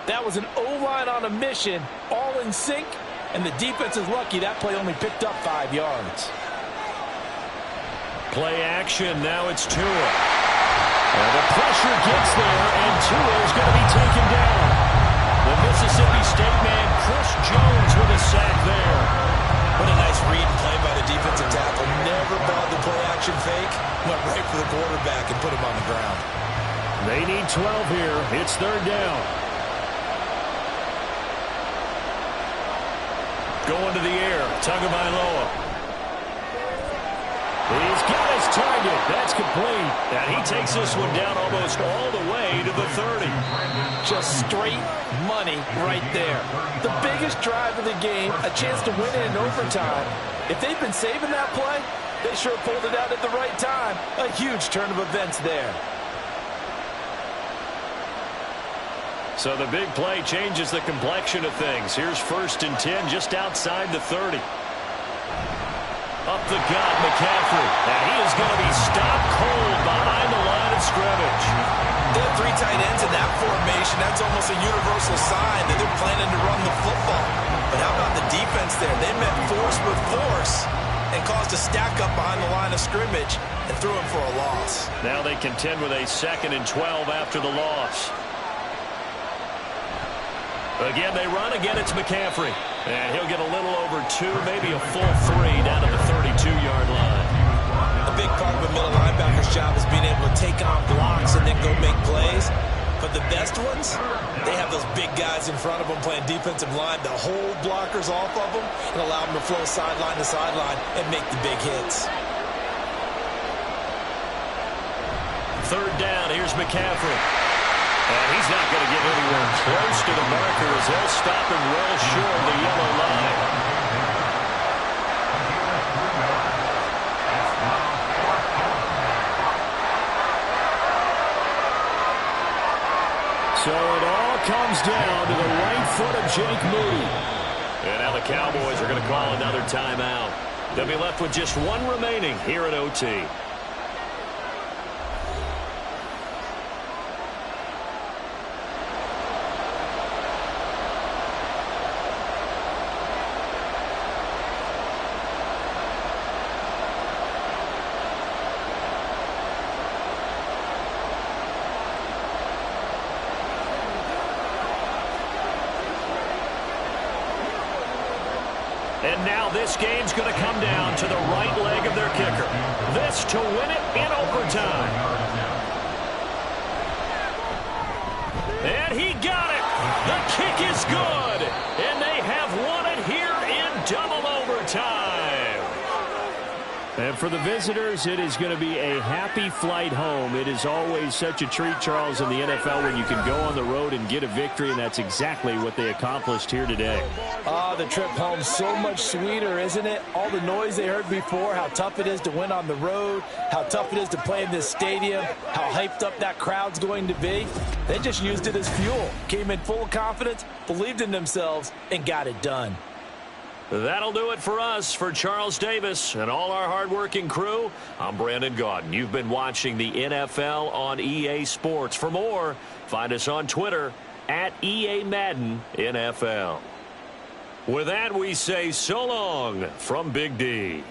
That was an O-line on a mission, all in sync, and the defense is lucky that play only picked up 5 yards. Play action. Now it's Tua. And the pressure gets there, and Tua is going to be taken down. The Mississippi State man, Chris Jones, with a sack there. What a nice read and play by the defensive tackle. Never bothered the play action fake. Went right for the quarterback and put him on the ground. They need 12 here. It's 3rd down. Going to the air. Tagovailoa. He's got his target. That's complete. And he takes this one down almost all the way to the 30. Just straight money right there. The biggest drive of the game, a chance to win it in overtime. If they've been saving that play, they sure pulled it out at the right time. A huge turn of events there. So the big play changes the complexion of things. Here's 1st and 10 just outside the 30. Up the gut, McCaffrey. And he is going to be stopped cold behind the line of scrimmage. They have 3 tight ends in that formation. That's almost a universal sign that they're planning to run the football. But how about the defense there? They met force with force and caused a stack up behind the line of scrimmage and threw him for a loss. Now they contend with a 2nd and 12 after the loss. Again, they run. Again, it's McCaffrey. And he'll get a little over 2, maybe a full 3 down to the 32-yard line. A big part of a middle linebacker's job is being able to take on blocks and then go make plays. But the best ones, they have those big guys in front of them playing defensive line to hold blockers off of them and allow them to flow sideline to sideline and make the big hits. 3rd down. Here's McCaffrey. And he's not going to get anywhere close to the marker as they'll stop him well short of the yellow line. So it all comes down to the right foot of Jake Moody. And now the Cowboys are going to call another timeout. They'll be left with just 1 remaining here at OT. And now this game's going to come down to the right leg of their kicker. This to win it in overtime. And he got it. The kick is good. And they have won it here in double overtime. And for the visitors, it is going to be a happy flight home. It is always such a treat, Charles, in the NFL when you can go on the road and get a victory, and that's exactly what they accomplished here today. The trip home so much sweeter, isn't it? All the noise they heard before, how tough it is to win on the road, how tough it is to play in this stadium, how hyped up that crowd's going to be. They just used it as fuel, came in full of confidence, believed in themselves, and got it done. That'll do it for us. For Charles Davis and all our hardworking crew, I'm Brandon Gaudin. You've been watching the NFL on EA Sports. For more, find us on Twitter at EA Madden NFL. With that, we say so long from Big D.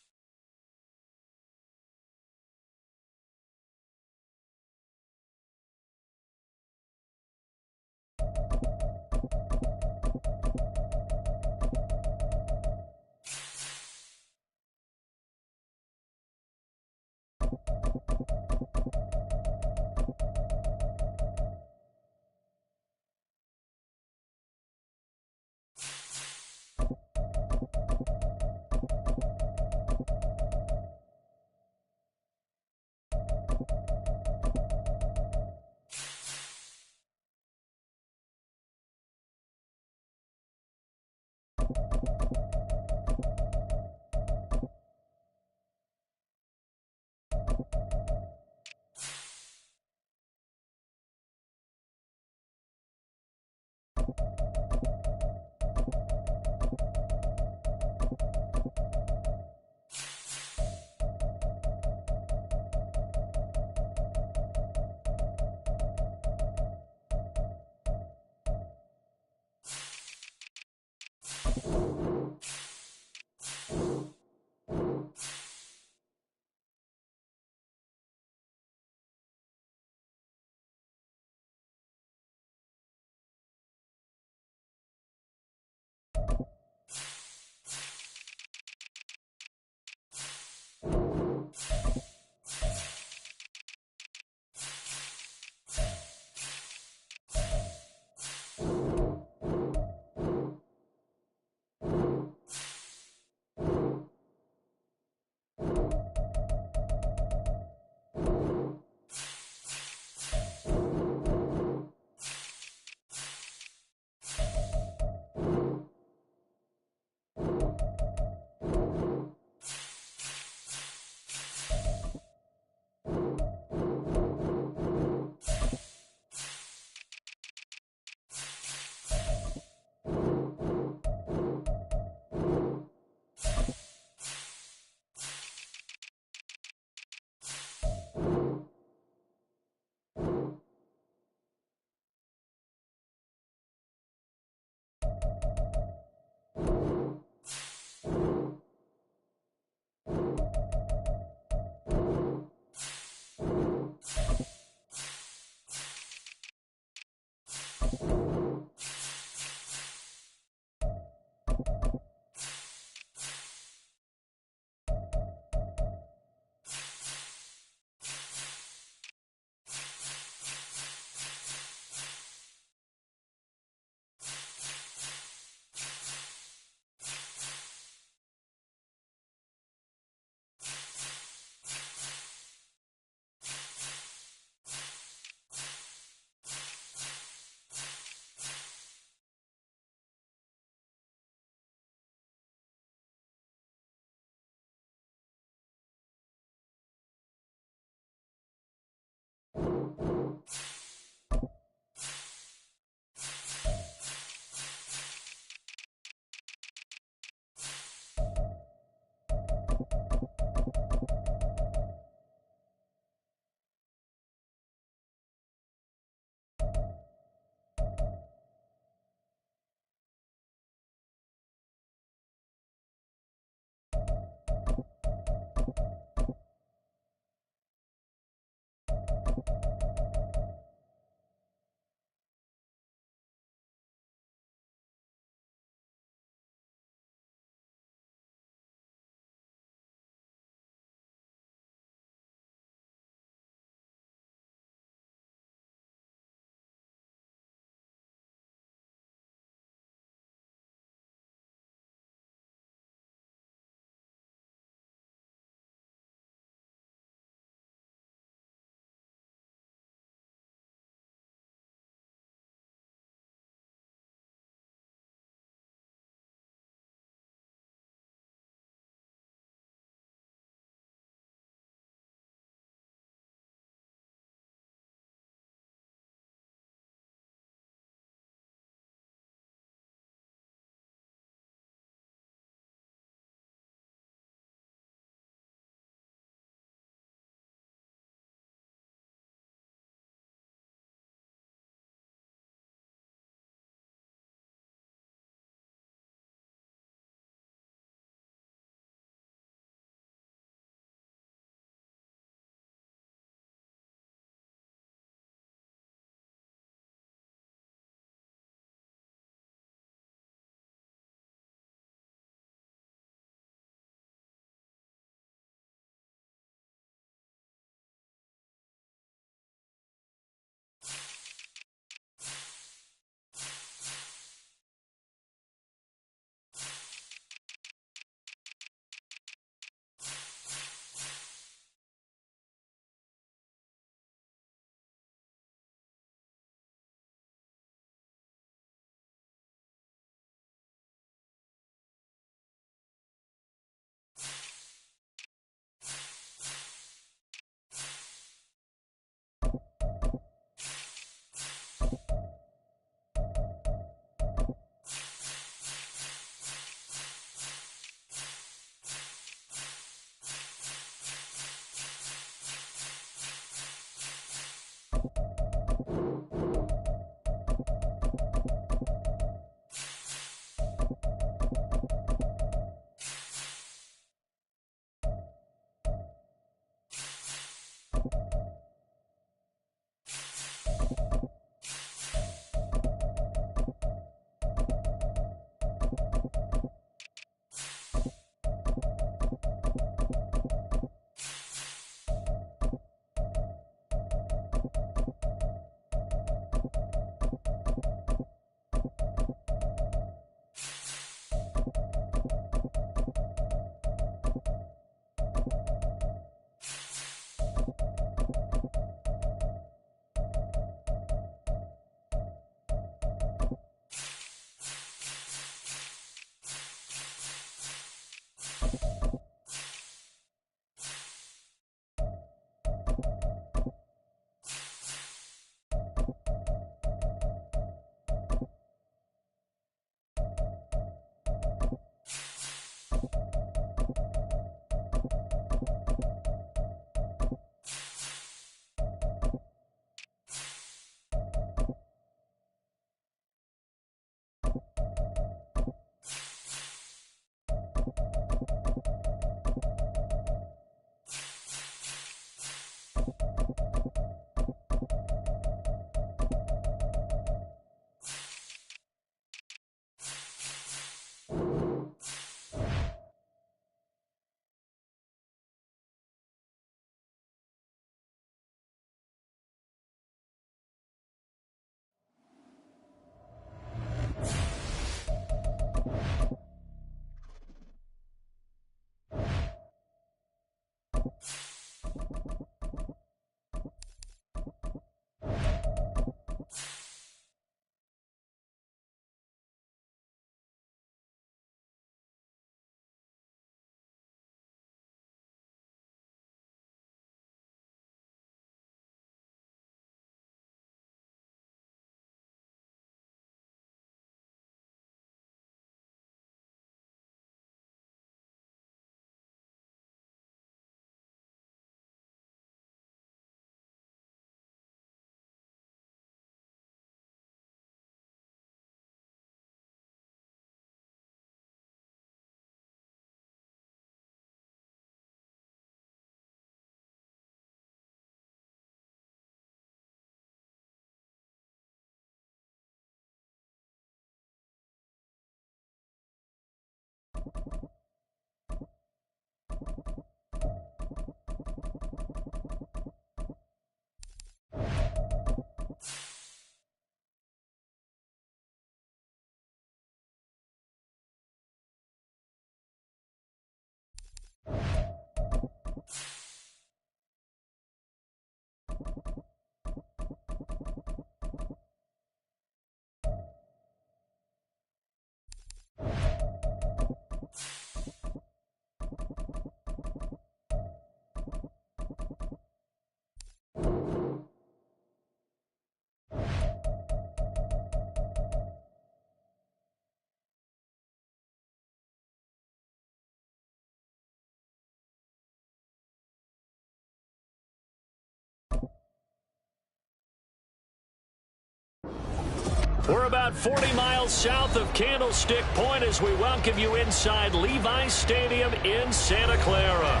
We're about 40 miles south of Candlestick Point as we welcome you inside Levi's Stadium in Santa Clara.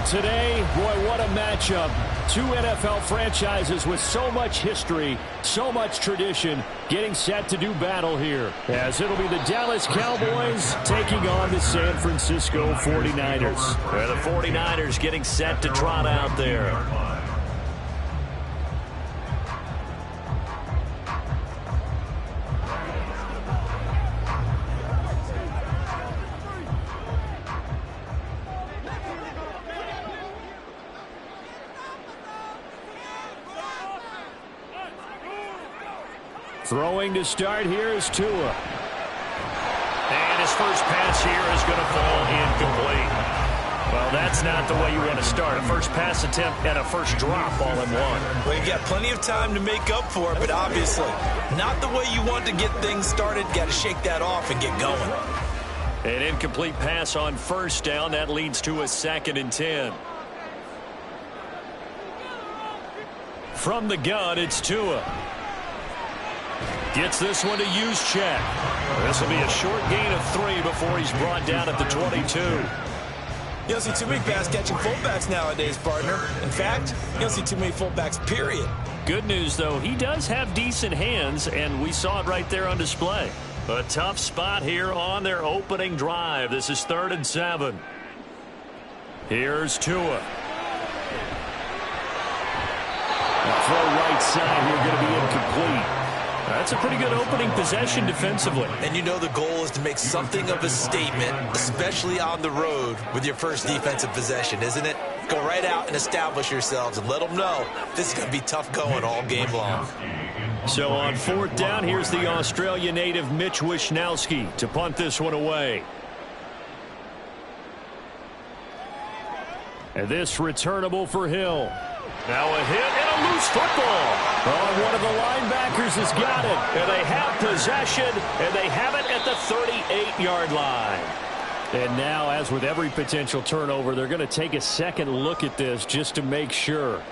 Today, boy, what a matchup. Two NFL franchises with so much history, so much tradition, getting set to do battle here. As it'll be the Dallas Cowboys taking on the San Francisco 49ers. The 49ers getting set to trot out there. Throwing to start here is Tua. And his first pass here is going to fall incomplete. Well, that's not the way you want to start. A first pass attempt and a first drop all in one. Well, you got plenty of time to make up for it, but obviously not the way you want to get things started. Got to shake that off and get going. An incomplete pass on first down. That leads to a 2nd and 10. From the gun, it's Tua. Gets this one to Juszczyk. This will be a short gain of 3 before he's brought down at the 22. You don't see too many pass-catching fullbacks nowadays, partner. In fact, you don't see too many fullbacks, period. Good news, though, he does have decent hands, and we saw it right there on display. A tough spot here on their opening drive. This is 3rd and 7. Here's Tua. Throw right side here, going to be incomplete. That's a pretty good opening possession defensively. And you know the goal is to make something of a statement, especially on the road with your first defensive possession, isn't it? Go right out and establish yourselves and let them know this is going to be tough going all game long. So on 4th down, here's the Australia native Mitch Wishnowsky to punt this one away. And this returnable for Hill. Now a hit and a loose football. Oh, one of the linebackers has got it. And they have possession, and they have it at the 38-yard line. And now, as with every potential turnover, they're going to take a second look at this just to make sure.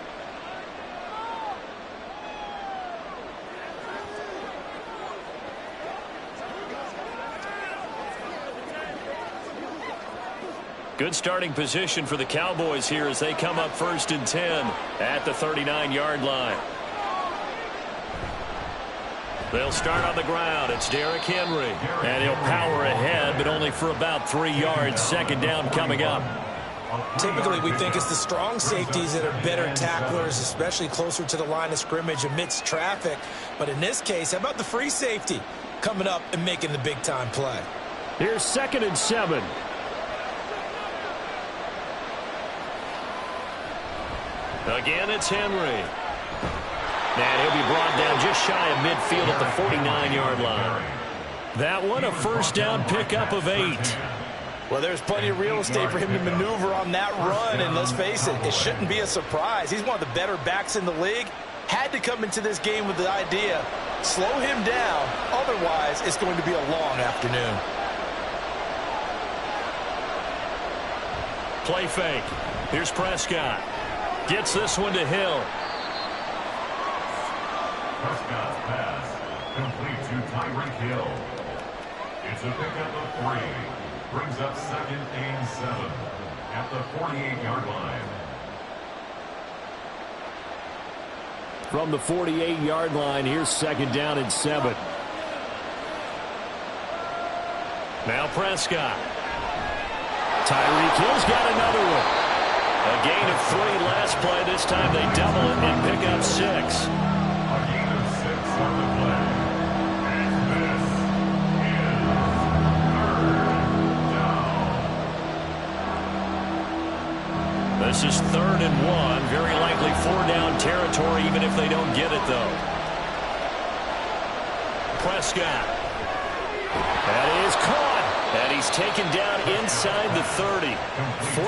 Good starting position for the Cowboys here as they come up 1st and 10 at the 39-yard line. They'll start on the ground. It's Derrick Henry. And he'll power ahead, but only for about 3 yards. 2nd down coming up. Typically, we think it's the strong safeties that are better tacklers, especially closer to the line of scrimmage amidst traffic. But in this case, how about the free safety coming up and making the big-time play? Here's 2nd and 7. Again, it's Henry. And he'll be brought down just shy of midfield at the 49-yard line. That one, a first down pickup of 8. Well, there's plenty of real estate for him to maneuver on that run, and let's face it, it shouldn't be a surprise. He's one of the better backs in the league. Had to come into this game with the idea, slow him down, otherwise it's going to be a long afternoon. Play fake. Here's Prescott. Gets this one to Hill. Prescott's pass complete to Tyreek Hill. It's a pickup of 3. Brings up 2nd and 7 at the 48-yard line. From the 48-yard line, here's 2nd down and 7. Now Prescott. Tyreek Hill's got another one. A gain of 3 last play. This time they double it and pick up 6. A gain of 6 on the play. And this is 3rd down. This is 3rd and 1. Very likely 4-down territory, even if they don't get it, though. Prescott. That is caught. And he's taken down inside the 30.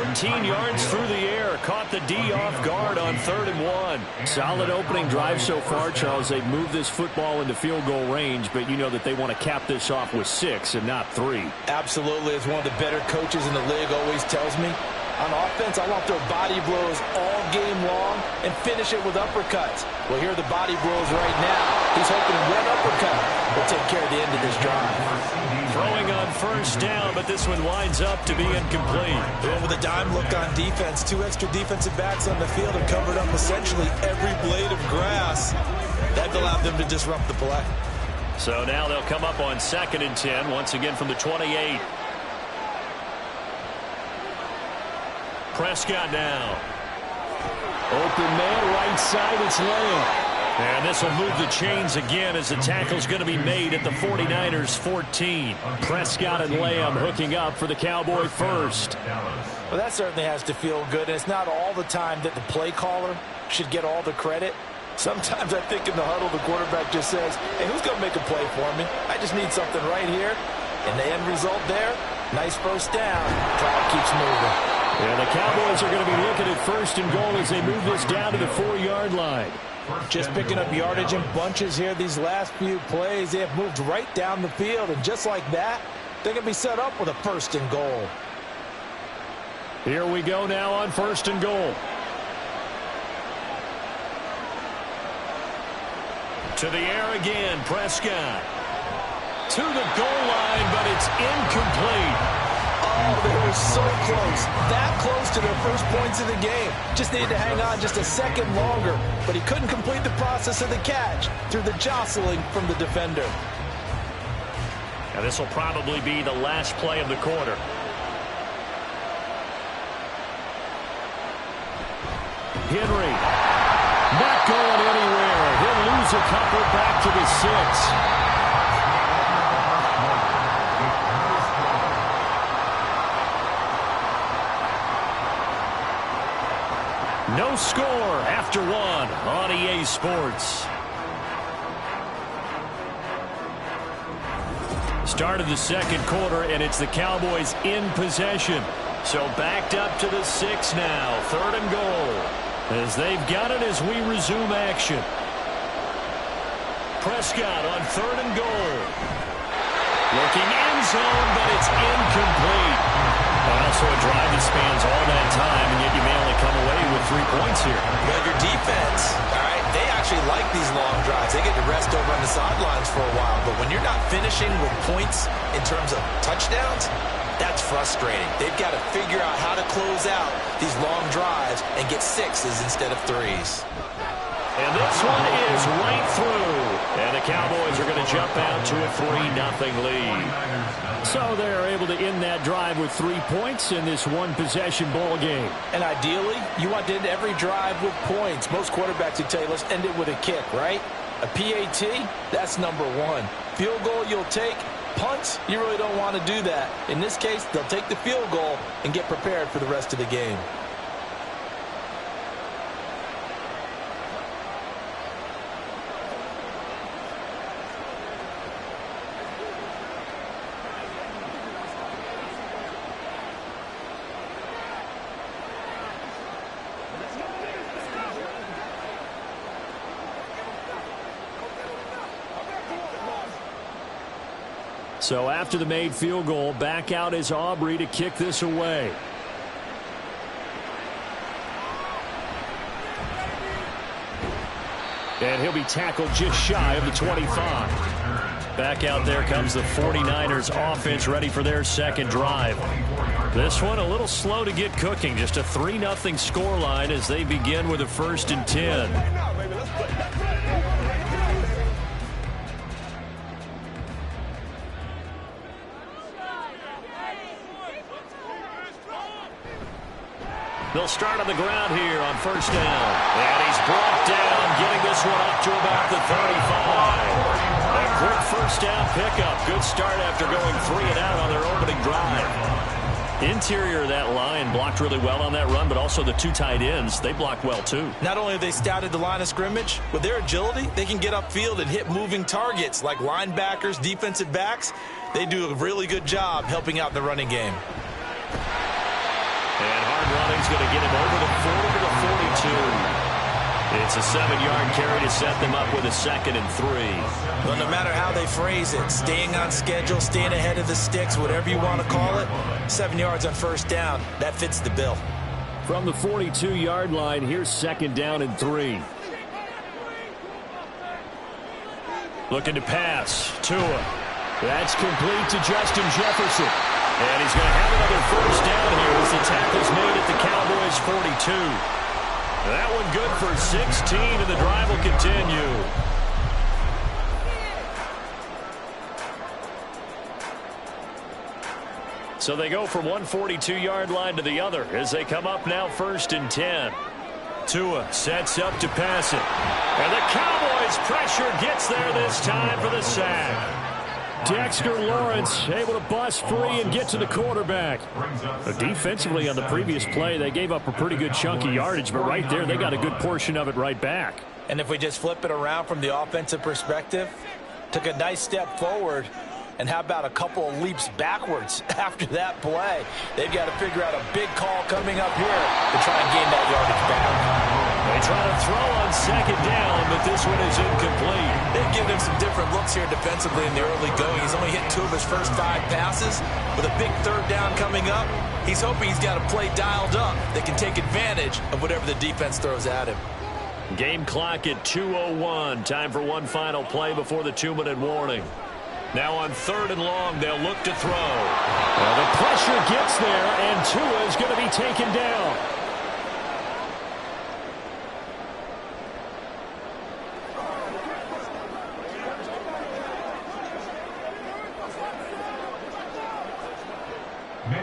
14 yards through the air. Caught the D off guard on 3rd and 1. Solid opening drive so far, Charles. They've moved this football into field goal range, but you know that they want to cap this off with 6 and not 3. Absolutely. As one of the better coaches in the league always tells me, On offense, I want their body blows all game long and finish it with uppercuts. Well, here are the body blows right now. He's hoping one uppercut will take care of the end of this drive. Throwing on first down, but this one winds up to be incomplete. Going with a dime look on defense. 2 extra defensive backs on the field and covered up essentially every blade of grass. That allowed them to disrupt the play. So now they'll come up on 2nd and 10, once again from the 28. Prescott now. Open man, right side, it's Lamb. And this will move the chains again as the tackle's going to be made at the 49ers 14. Prescott and Lamb hooking up for the Cowboy first. Well, that certainly has to feel good, and it's not all the time that the play caller should get all the credit. Sometimes I think in the huddle, the quarterback just says, hey, who's going to make a play for me? I just need something right here. And the end result there, nice first down. Clock keeps moving. And the Cowboys are going to be looking at 1st and goal as they move this down to the 4-yard line. Just picking up yardage in bunches here these last few plays. They have moved right down the field, and just like that, they're going to be set up with a 1st and goal. Here we go now on 1st and goal. To the air again, Prescott. To the goal line, but it's incomplete. Oh, they were so close. That close to their first points of the game. Just needed to hang on just a second longer, but he couldn't complete the process of the catch through the jostling from the defender. Now this will probably be the last play of the quarter. Henry. Not going anywhere. He'll lose a couple back to the 6. No score after 1 on EA Sports. Start of the 2nd quarter, and it's the Cowboys in possession. So backed up to the 6 now. 3rd and goal. As they've got it as we resume action. Prescott on 3rd and goal. Looking end zone, but it's incomplete. Also a drive that spans all that time, and yet you may only come away with 3 points here. Well, your defense, all right, they actually like these long drives. They get to rest over on the sidelines for a while. But when you're not finishing with points in terms of touchdowns, that's frustrating. They've got to figure out how to close out these long drives and get 6s instead of 3s. And this one is right through. And the Cowboys are going to jump out to a 3-0 lead. So they're able to end that drive with 3 points in this one-possession ball game. And ideally, you want to end every drive with points. Most quarterbacks would tell you, let's end it with a kick, right? A PAT, that's number 1. Field goal you'll take. Punts, you really don't want to do that. In this case, they'll take the field goal and get prepared for the rest of the game. So after the made field goal, back out is Aubrey to kick this away. And he'll be tackled just shy of the 25. Back out there comes the 49ers offense ready for their 2nd drive. This one a little slow to get cooking. Just a 3-0 scoreline as they begin with a 1st and 10. They'll start on the ground here on 1st down. And he's brought down, getting this one up to about the 35. A quick 1st down pickup. Good start after going 3 and out on their opening drive. Interior of that line blocked really well on that run, but also the 2 tight ends, they blocked well too. Not only have they scouted the line of scrimmage, with their agility, they can get upfield and hit moving targets like linebackers, defensive backs. They do a really good job helping out the running game. And hard running's going to get him over the 40 to the 42. It's a 7-yard carry to set them up with a 2nd and 3. Well, no matter how they phrase it, staying on schedule, staying ahead of the sticks, whatever you want to call it, 7 yards on first down, that fits the bill. From the 42-yard line, here's 2nd down and 3. Looking to pass. Tua. That's complete to Justin Jefferson. And he's going to have another first down here as the tackle's made at the Cowboys' 42. That one good for 16, and the drive will continue. So they go from one 42-yard line to the other as they come up now 1st and 10. Tua sets up to pass it. And the Cowboys' pressure gets there this time for the sack. Dexter Lawrence able to bust free and get to the quarterback. Defensively on the previous play, they gave up a pretty good chunk of yardage, but right there they got a good portion of it right back. And if we just flip it around from the offensive perspective, took a nice step forward, and how about a couple of leaps backwards after that play? They've got to figure out a big call coming up here to try and gain that yardage back. They try to throw on 2nd down, but this one is incomplete. They've given him some different looks here defensively in the early going. He's only hit 2 of his first 5 passes. With a big 3rd down coming up, he's hoping he's got a play dialed up that can take advantage of whatever the defense throws at him. Game clock at 2:01. Time for one final play before the 2-minute warning. Now on 3rd and long, they'll look to throw. Well, the pressure gets there, and Tua is going to be taken down.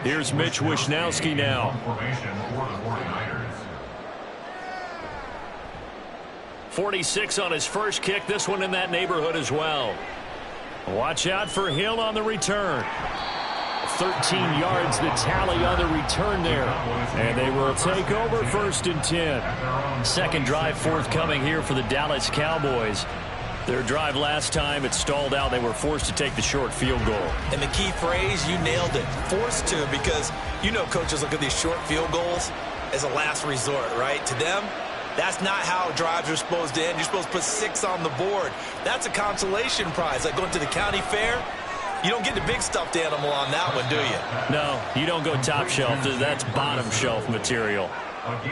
Here's Mitch Wishnowsky now. 46 on his first kick. This one in that neighborhood as well. Watch out for Hill on the return. 13 yards the tally on the return there. And they will take over 1st and 10. Second drive forthcoming here for the Dallas Cowboys. Their drive last time, it stalled out. They were forced to take the short field goal. And the key phrase, you nailed it. Forced to, because you know coaches look at these short field goals as a last resort, right? To them, that's not how drives are supposed to end. You're supposed to put 6 on the board. That's a consolation prize. Like going to the county fair, you don't get the big stuffed animal on that one, do you? No, you don't go top shelf. That's bottom shelf material.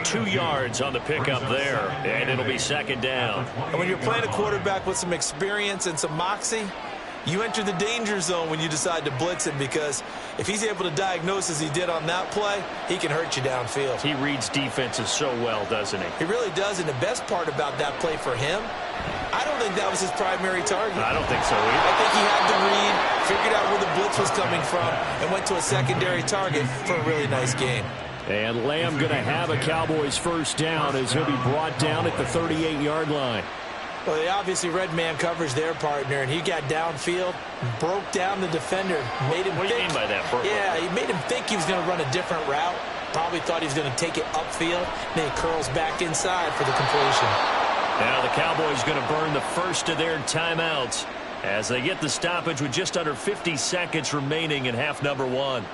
2 yards on the pickup there, and it'll be 2nd down. And when you're playing a quarterback with some experience and some moxie, you enter the danger zone when you decide to blitz him, because if he's able to diagnose as he did on that play, he can hurt you downfield. He reads defenses so well, doesn't he? He really does, and the best part about that play for him, I don't think that was his primary target. I don't think so either. I think he had the read, figured out where the blitz was coming from, and went to a secondary target for a really nice game. And Lamb going to have a Cowboys first down as he'll be brought down at the 38-yard line. Well, they obviously read man coverage their partner, and he got downfield, broke down the defender, made him think. What do you mean by that? Yeah, he made him think he was going to run a different route. Probably thought he was going to take it upfield. Then he curls back inside for the completion. Now the Cowboys going to burn the first of their timeouts as they get the stoppage with just under 50 seconds remaining in half number 1.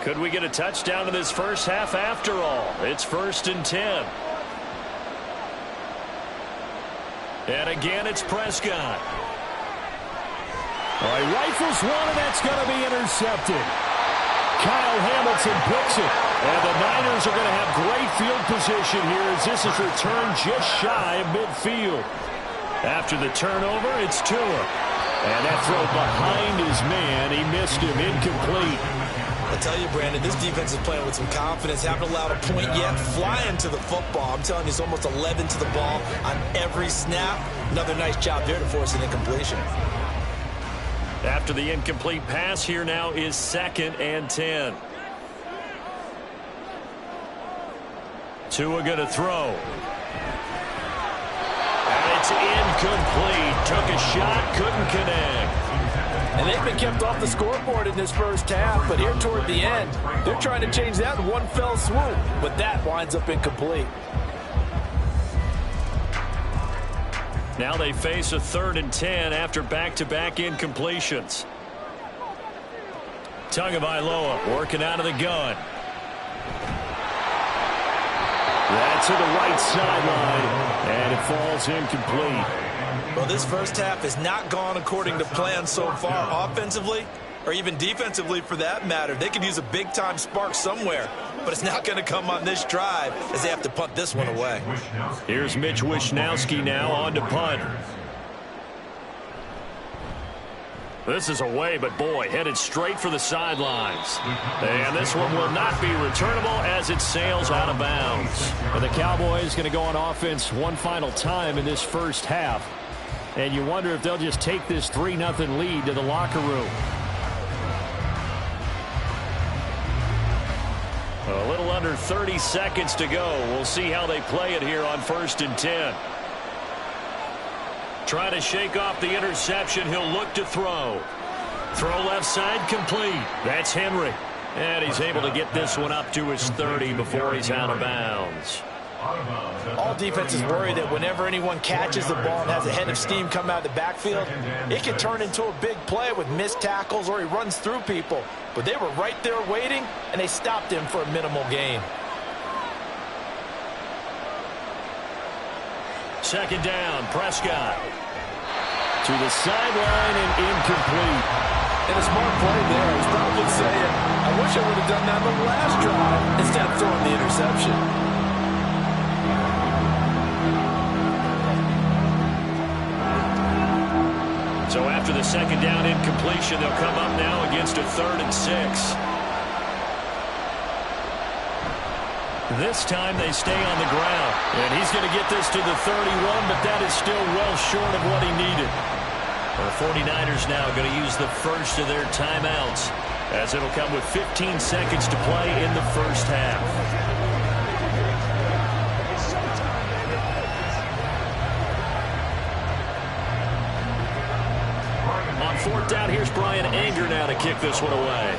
Could we get a touchdown in this first half after all? It's 1st and 10. And again, it's Prescott. All right, rifles one, and that's going to be intercepted. Kyle Hamilton picks it. And the Niners are going to have great field position here as this is returned just shy of midfield. After the turnover, it's Tua. And that throw behind his man. He missed him, incomplete. I tell you, Brandon, this defense is playing with some confidence. Haven't allowed a point yet. Flying to the football. I'm telling you, it's almost 11 to the ball on every snap. Another nice job there to force an incompletion. After the incomplete pass, here now is 2nd and 10. Tua going to throw. And it's incomplete. Took a shot, couldn't connect. And they've been kept off the scoreboard in this first half, but here toward the end, they're trying to change that in one fell swoop, but that winds up incomplete. Now they face a 3rd and 10 after back-to-back incompletions. Tagovailoa working out of the gun. That's to the right sideline, and it falls incomplete. Well, this first half has not gone according to plan so far offensively, or even defensively for that matter. They could use a big-time spark somewhere, but it's not going to come on this drive as they have to punt this one away. Here's Mitch Wishnowsky now on to punt. This is away, but boy, headed straight for the sidelines. And this one will not be returnable as it sails out of bounds. And the Cowboys going to go on offense one final time in this first half. And you wonder if they'll just take this 3-0 lead to the locker room. A little under 30 seconds to go. We'll see how they play it here on 1st and 10. Trying to shake off the interception. He'll look to throw. Throw left side complete. That's Henry. And he's able to get this one up to his 30 before he's out of bounds. All defenses worry that whenever anyone catches the ball and has a head of steam come out of the backfield, it can turn into a big play with missed tackles or he runs through people. But they were right there waiting, and they stopped him for a minimal gain. 2nd down, Prescott. To the sideline and incomplete. And a smart play there. He's probably saying, I wish I would have done that on the last drive instead of throwing the interception. So after the 2nd down incompletion, they'll come up now against a 3rd and 6. This time they stay on the ground. And he's going to get this to the 31, but that is still well short of what he needed. The 49ers now going to use the first of their timeouts, as it'll come with 15 seconds to play in the first half. On 4th down, here's Brian Anger now to kick this one away.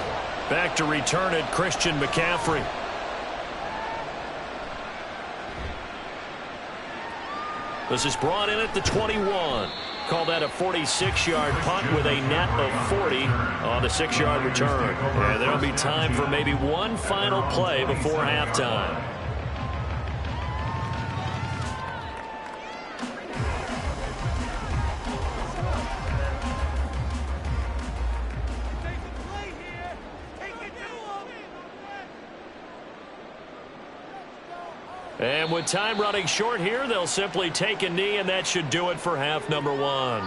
Back to return it, Christian McCaffrey. This is brought in at the 21. Call that a 46-yard punt with a net of 40 on the 6-yard return. And there'll be time for maybe one final play before halftime. And with time running short here, they'll simply take a knee, and that should do it for half number 1.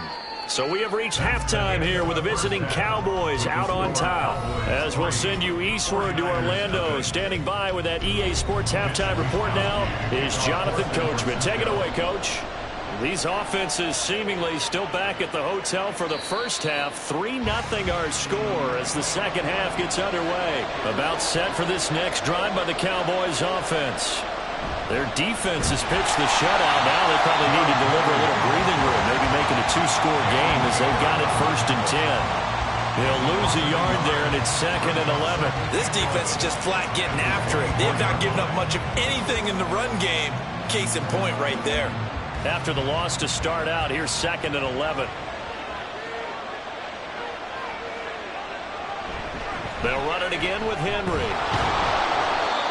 So we have reached halftime here with the visiting Cowboys out on top. As we'll send you eastward to Orlando. Standing by with that EA Sports halftime report now is Jonathan Coachman. Take it away, Coach. These offenses seemingly still back at the hotel for the first half. 3-0 our score as the second half gets underway. About set for this next drive by the Cowboys offense. Their defense has pitched the shutout. Now they probably need to deliver a little breathing room, maybe make it a 2-score game as they've got it 1st and 10. They'll lose a yard there, and it's 2nd and 11. This defense is just flat getting after it. They have not given up much of anything in the run game. Case in point right there. After the loss to start out, here's 2nd and 11. They'll run it again with Henry.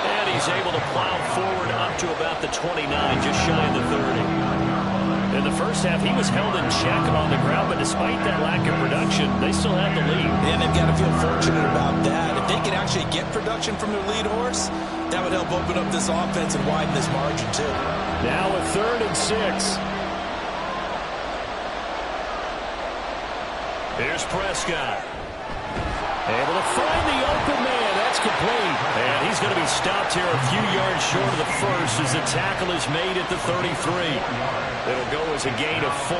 And he's able to plow forward up to about the 29, just shy of the 30. In the first half, he was held in check on the ground, but despite that lack of production, they still have the lead. And they've got to feel fortunate about that. If they can actually get production from their lead horse, that would help open up this offense and widen this margin, too. Now a 3rd and 6. Here's Prescott. Able to find the open man. That's complete. And he's going to be stopped here a few yards short of the first as the tackle is made at the 33. It'll go as a gain of 4.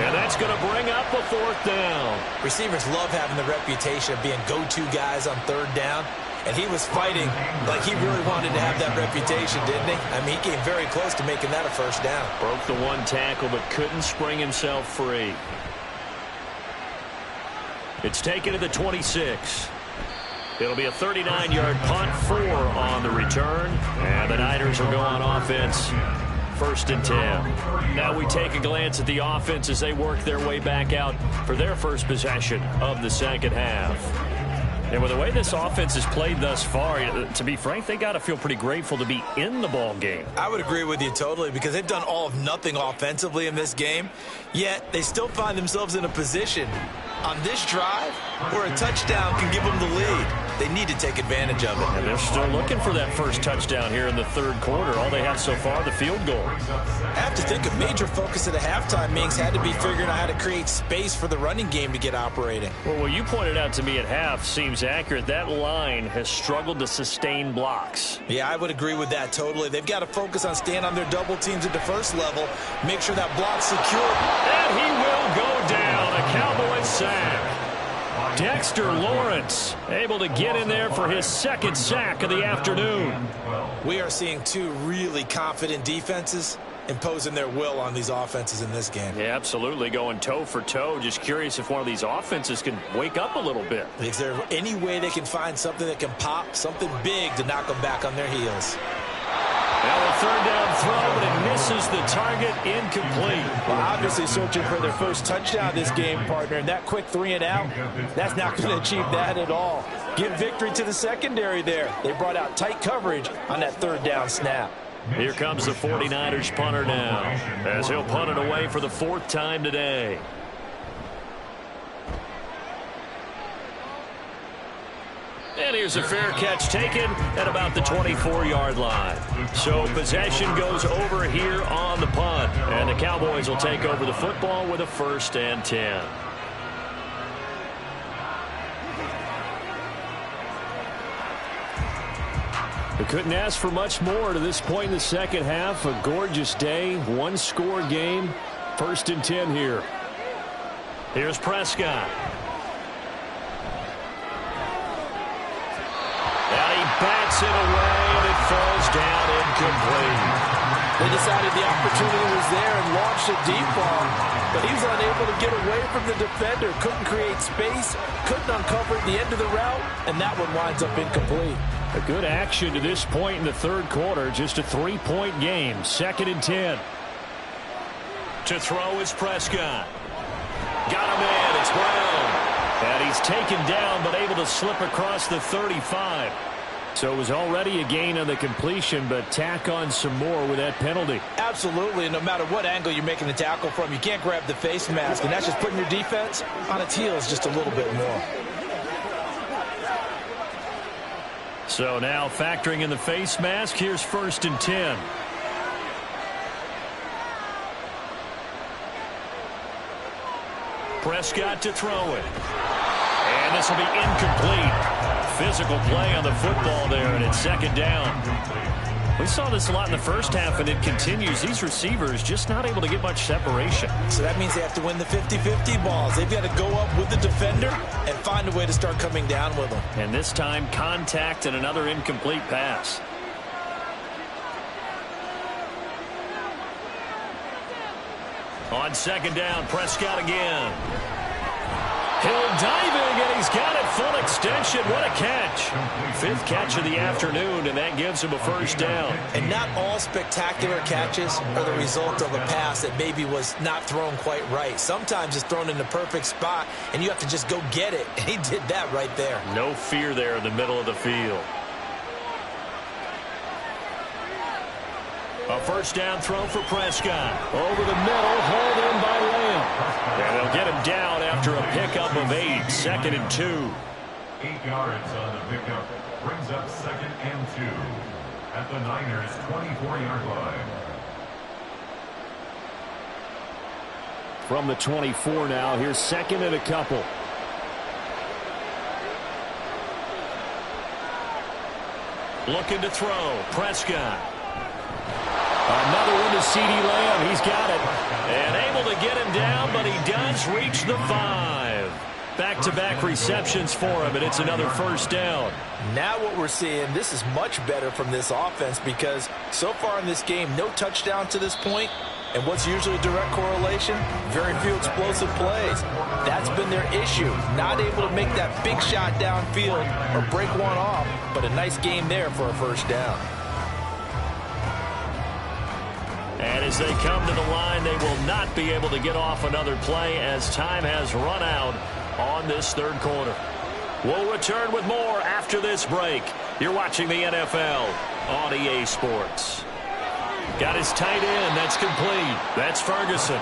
And that's going to bring up a 4th down. Receivers love having the reputation of being go-to guys on 3rd down. And he was fighting like he really wanted to have that reputation, didn't he? I mean, he came very close to making that a 1st down. Broke the 1 tackle but couldn't spring himself free. It's taken to the 26. It'll be a 39-yard punt, 4 on the return. And the Niners will go on offense 1st and 10. Now we take a glance at the offense as they work their way back out for their first possession of the second half. And with the way this offense has played thus far, to be frank, they got to feel pretty grateful to be in the ball game. I would agree with you totally, because they've done all of nothing offensively in this game, yet they still find themselves in a position on this drive where a touchdown can give them the lead. They need to take advantage of it. And they're still looking for that first touchdown here in the third quarter. All they have so far, the field goal. I have to think a major focus of the halftime meetings had to be figuring out how to create space for the running game to get operating. Well, what you pointed out to me at half seems accurate. That line has struggled to sustain blocks. Yeah, I would agree with that totally. They've got to focus on staying on their double teams at the first level, make sure that block's secure. And he will go down. A Cowboys sack. Dexter Lawrence able to get in there for his second sack of the afternoon. We are seeing two really confident defenses imposing their will on these offenses in this game. Yeah, absolutely, going toe for toe. Just curious if one of these offenses can wake up a little bit. Is there any way they can find something that can pop, something big to knock them back on their heels? Now a third down throw, but it misses the target, incomplete. Well, obviously searching for their first touchdown this game, partner, and that quick 3 and out, that's not going to achieve that at all. Give victory to the secondary there. They brought out tight coverage on that third down snap. Here comes the 49ers punter now, as he'll punt it away for the 4th time today. And here's a fair catch taken at about the 24-yard line. So possession goes over here on the punt. And the Cowboys will take over the football with a 1st and 10. We couldn't ask for much more to this point in the second half. A gorgeous day, one-score game. 1st and 10 here. Here's Prescott. Bats it away, and it falls down incomplete. They decided the opportunity was there and launched a deep ball, but he was unable to get away from the defender, couldn't create space, couldn't uncover the end of the route, and that one winds up incomplete. A good action to this point in the third quarter, just a 3-point game, 2nd and 10. To throw is Prescott. Got him in, it's Brown. And he's taken down, but able to slip across the 35. So it was already a gain on the completion, but tack on some more with that penalty. Absolutely, no matter what angle you're making the tackle from, you can't grab the face mask, and that's just putting your defense on its heels just a little bit more. So now factoring in the face mask, here's 1st and 10. Prescott to throw it. And this will be incomplete. Physical play on the football there, and it's 2nd down. We saw this a lot in the first half, and it continues. These receivers just not able to get much separation. So that means they have to win the 50-50 balls. They've got to go up with the defender and find a way to start coming down with them. And this time, contact and another incomplete pass. On 2nd down, Prescott again. Hill diving, and he's got it full extension. What a catch. 5th catch of the afternoon, and that gives him a 1st down. And not all spectacular catches are the result of a pass that maybe was not thrown quite right. Sometimes it's thrown in the perfect spot, and you have to just go get it. And he did that right there. No fear there in the middle of the field. A 1st down throw for Prescott. Over the middle, hauled in by Lamb. And they'll get him down after a pickup of 8. 2nd and 2. 8 yards on the pickup. Brings up 2nd and 2. At the Niners' 24-yard line. From the 24 now, here's 2nd and a couple. Looking to throw. Prescott. Another one to C.D. Lamb. He's got it. And able to get him down, but he does reach the 5. Back-to-back receptions for him, and it's another 1st down. Now what we're seeing, this is much better from this offense because so far in this game, no touchdown to this point. And what's usually a direct correlation? Very few explosive plays. That's been their issue. Not able to make that big shot downfield or break one off, but a nice game there for a 1st down. And as they come to the line, they will not be able to get off another play as time has run out on this third quarter. We'll return with more after this break. You're watching the NFL on EA Sports. Got his tight end. That's complete. That's Ferguson.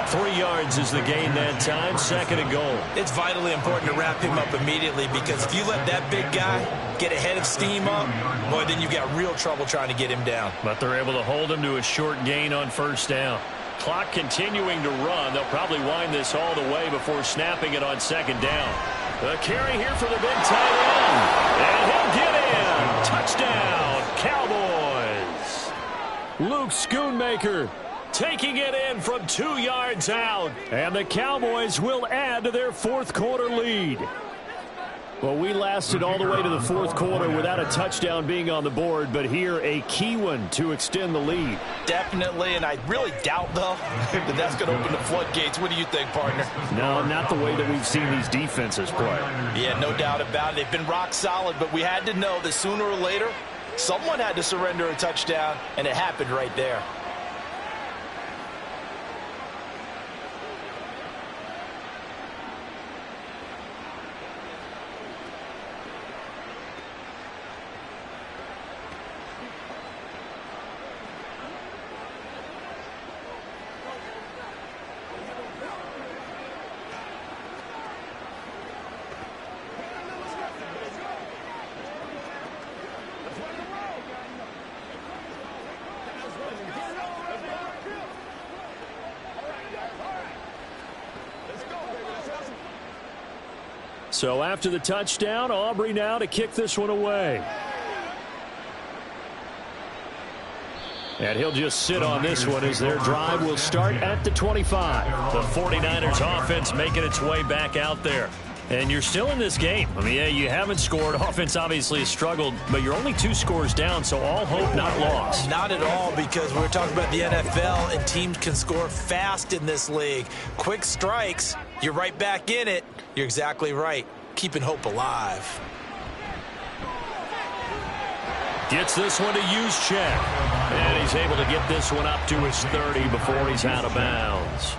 3 yards is the gain that time. 2nd and goal. It's vitally important to wrap him up immediately, because if you let that big guy get a head of steam up, boy, then you've got real trouble trying to get him down. But they're able to hold him to a short gain on 1st down. Clock continuing to run. They'll probably wind this all the way before snapping it on 2nd down. The carry here for the big tight end. And he'll get in. Touchdown, Cowboys. Luke Schoonmaker taking it in from 2 yards out. And the Cowboys will add to their 4th quarter lead. Well, we lasted all the way to the 4th quarter without a touchdown being on the board, but here a key one to extend the lead. Definitely, and I really doubt, though, that that's going to open the floodgates. What do you think, partner? No, not the way that we've seen these defenses play. Yeah, no doubt about it. They've been rock solid, but we had to know that sooner or later, someone had to surrender a touchdown, and it happened right there. So after the touchdown, Aubrey now to kick this one away. And he'll just sit on this one as their drive will start at the 25. The 49ers offense making its way back out there. And you're still in this game. I mean, yeah, you haven't scored. Offense obviously has struggled, but you're only 2 scores down, so all hope not lost. Not at all, because we're talking about the NFL, and teams can score fast in this league. Quick strikes, you're right back in it. You're exactly right. Keeping hope alive. Gets this one to Juszczyk. And he's able to get this one up to his 30 before he's out of bounds.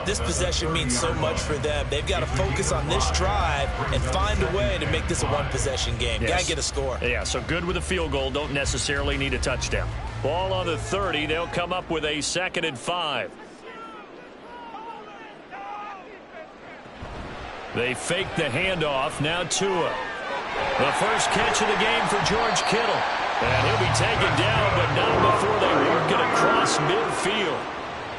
This possession means so much for them. They've got to focus on this drive and find a way to make this a one-possession game. Yes. Got to get a score. Yeah, so good with a field goal. Don't necessarily need a touchdown. Ball on the 30. They'll come up with a 2nd and 5. They fake the handoff. Now Tua. The first catch of the game for George Kittle. And he'll be taken down, but not before they work it across midfield.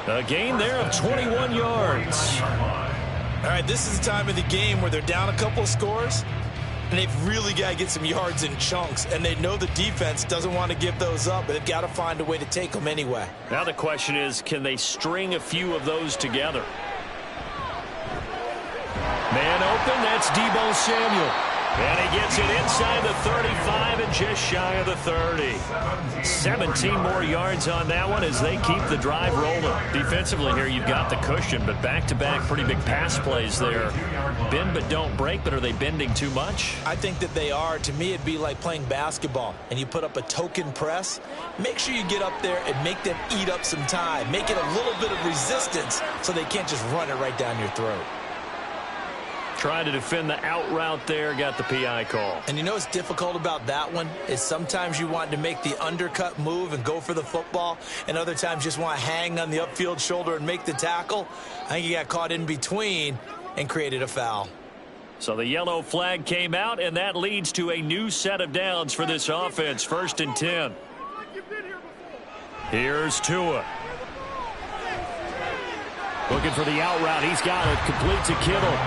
A gain there of 21 yards. All right, this is the time of the game where they're down a couple of scores, and they've really got to get some yards in chunks, and they know the defense doesn't want to give those up, but they've got to find a way to take them anyway. Now the question is, can they string a few of those together? Man open, that's Deebo Samuel. And he gets it inside the 35 and just shy of the 30. 17 more yards on that one as they keep the drive rolling. Defensively here, you've got the cushion, but back-to-back pretty big pass plays there. Bend but don't break, but are they bending too much? I think that they are. To me, it'd be like playing basketball, and you put up a token press. Make sure you get up there and make them eat up some time. Make it a little bit of resistance so they can't just run it right down your throat. Trying to defend the out route there, got the PI call. And you know what's difficult about that one is sometimes you want to make the undercut move and go for the football, and other times just want to hang on the upfield shoulder and make the tackle. I think he got caught in between and created a foul. So the yellow flag came out, and that leads to a new set of downs for this offense. 1st and 10. Here's Tua. Looking for the out route. He's got it. Complete to Kittle.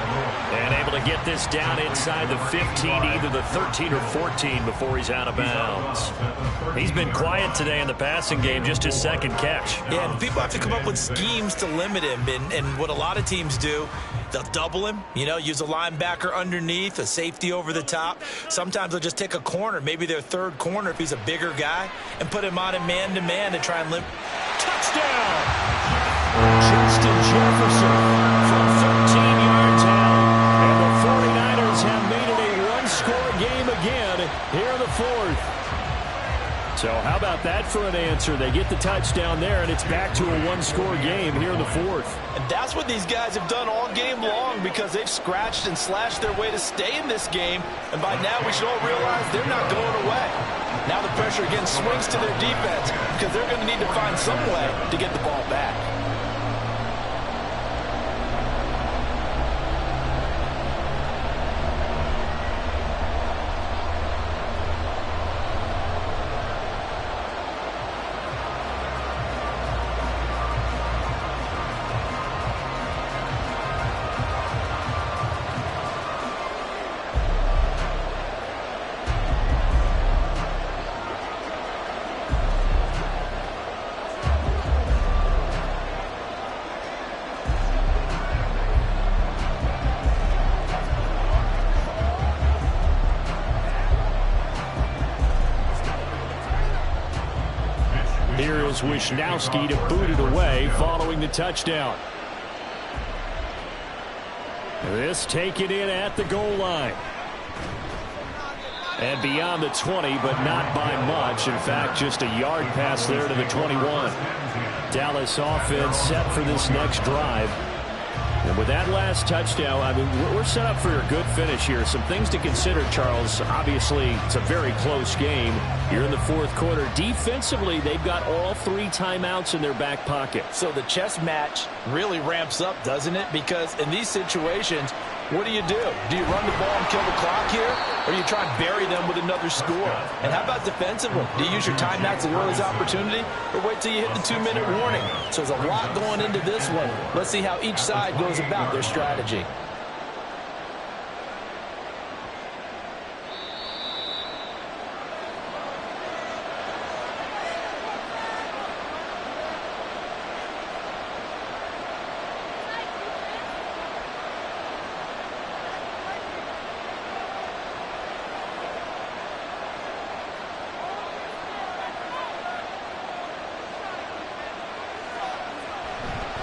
And able to get this down inside the 15, either the 13 or 14 before he's out of bounds. He's been quiet today in the passing game, just his 2nd catch. Yeah, and people have to come up with schemes to limit him. And what a lot of teams do, they'll double him, you know, use a linebacker underneath, a safety over the top. Sometimes they'll just take a corner, maybe their 3rd corner if he's a bigger guy, and put him on a man-to-man to try and limit. Touchdown! Justin Jefferson from 13 yards out. And the 49ers have made it a one-score game again here in the 4th. So how about that for an answer? They get the touchdown there, and it's back to a one-score game here in the fourth. And that's what these guys have done all game long, because they've scratched and slashed their way to stay in this game. And by now we should all realize they're not going away. Now the pressure again swings to their defense, because they're going to need to find some way to get the ball back. Here is Wisnowski to boot it away following the touchdown. This taken in at the goal line. And beyond the 20, but not by much. In fact, just a yard pass there to the 21. Dallas offense set for this next drive. And with that last touchdown, I mean, we're set up for a good finish here. Some things to consider, Charles. Obviously, it's a very close game. You're in the fourth quarter. Defensively, they've got all 3 timeouts in their back pocket. So the chess match really ramps up, doesn't it? Because in these situations, what do? Do you run the ball and kill the clock here? Or do you try and bury them with another score? And how about defensively? Do you use your timeouts as early as opportunity? Or wait till you hit the 2-minute warning? So there's a lot going into this one. Let's see how each side goes about their strategy.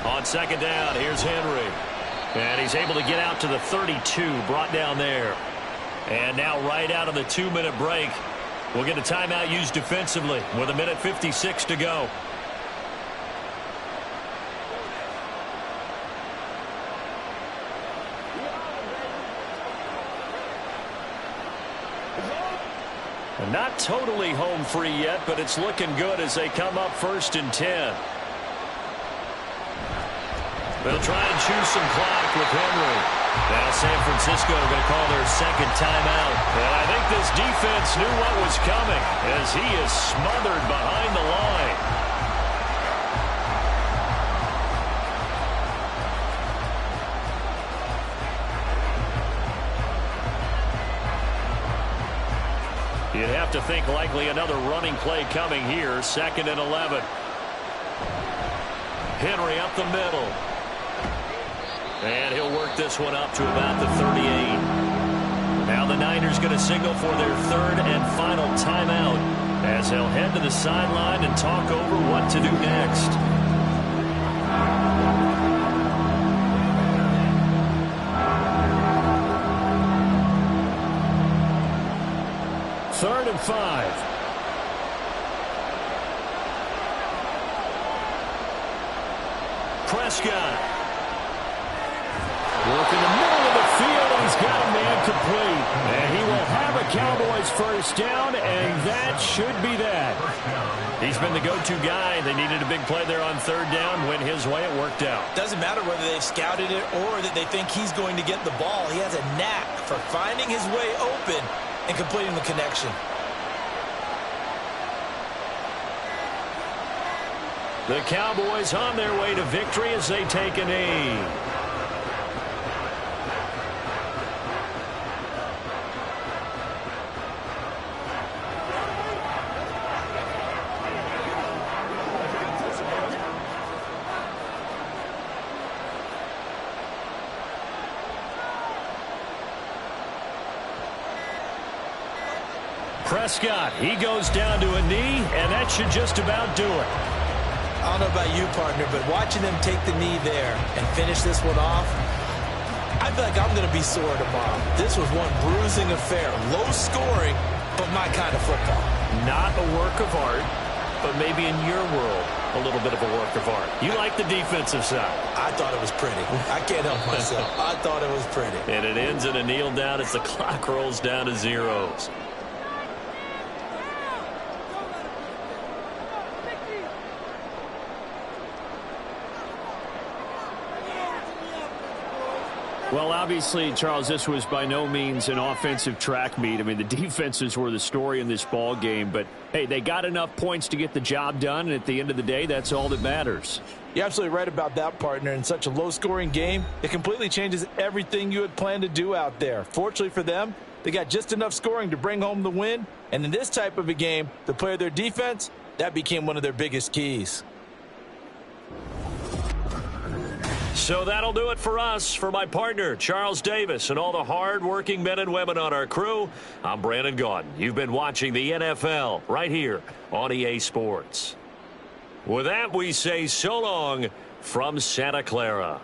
On second down, here's Henry. And he's able to get out to the 32, brought down there. And now right out of the 2-minute break, we'll get a timeout used defensively with 1:56 to go. And not totally home free yet, but it's looking good as they come up 1st and 10. They'll try and choose some clock with Henry. Now San Francisco going to call their second timeout. And I think this defense knew what was coming as he is smothered behind the line. You'd have to think likely another running play coming here. 2nd and 11. Henry up the middle. And he'll work this one up to about the 38. Now the Niners going to signal for their 3rd and final timeout as they'll head to the sideline and talk over what to do next. Third and 5. Prescott. Work in the middle of the field, and he's got a man complete. And he will have a Cowboys first down, and that should be that. He's been the go-to guy. They needed a big play there on 3rd down. Went his way. It worked out. Doesn't matter whether they've scouted it or that they think he's going to get the ball. He has a knack for finding his way open and completing the connection. The Cowboys on their way to victory as they take a knee. Prescott, he goes down to a knee, and that should just about do it. I don't know about you, partner, but watching them take the knee there and finish this one off, I feel like I'm going to be sore tomorrow. This was one bruising affair. Low scoring, but my kind of football. Not a work of art, but maybe in your world, a little bit of a work of art. You like the defensive side. I thought it was pretty. I can't help myself. I thought it was pretty. And it ends in a kneel down as the clock rolls down to zeros. Well, obviously, Charles, this was by no means an offensive track meet. I mean, the defenses were the story in this ball game. But, hey, they got enough points to get the job done. And at the end of the day, that's all that matters. You're absolutely right about that, partner. In such a low-scoring game, it completely changes everything you had planned to do out there. Fortunately for them, they got just enough scoring to bring home the win. And in this type of a game, to play their defense, that became one of their biggest keys. So that'll do it for us. For my partner, Charles Davis, and all the hard-working men and women on our crew, I'm Brandon Gaudin. You've been watching the NFL right here on EA Sports. With that, we say so long from Santa Clara.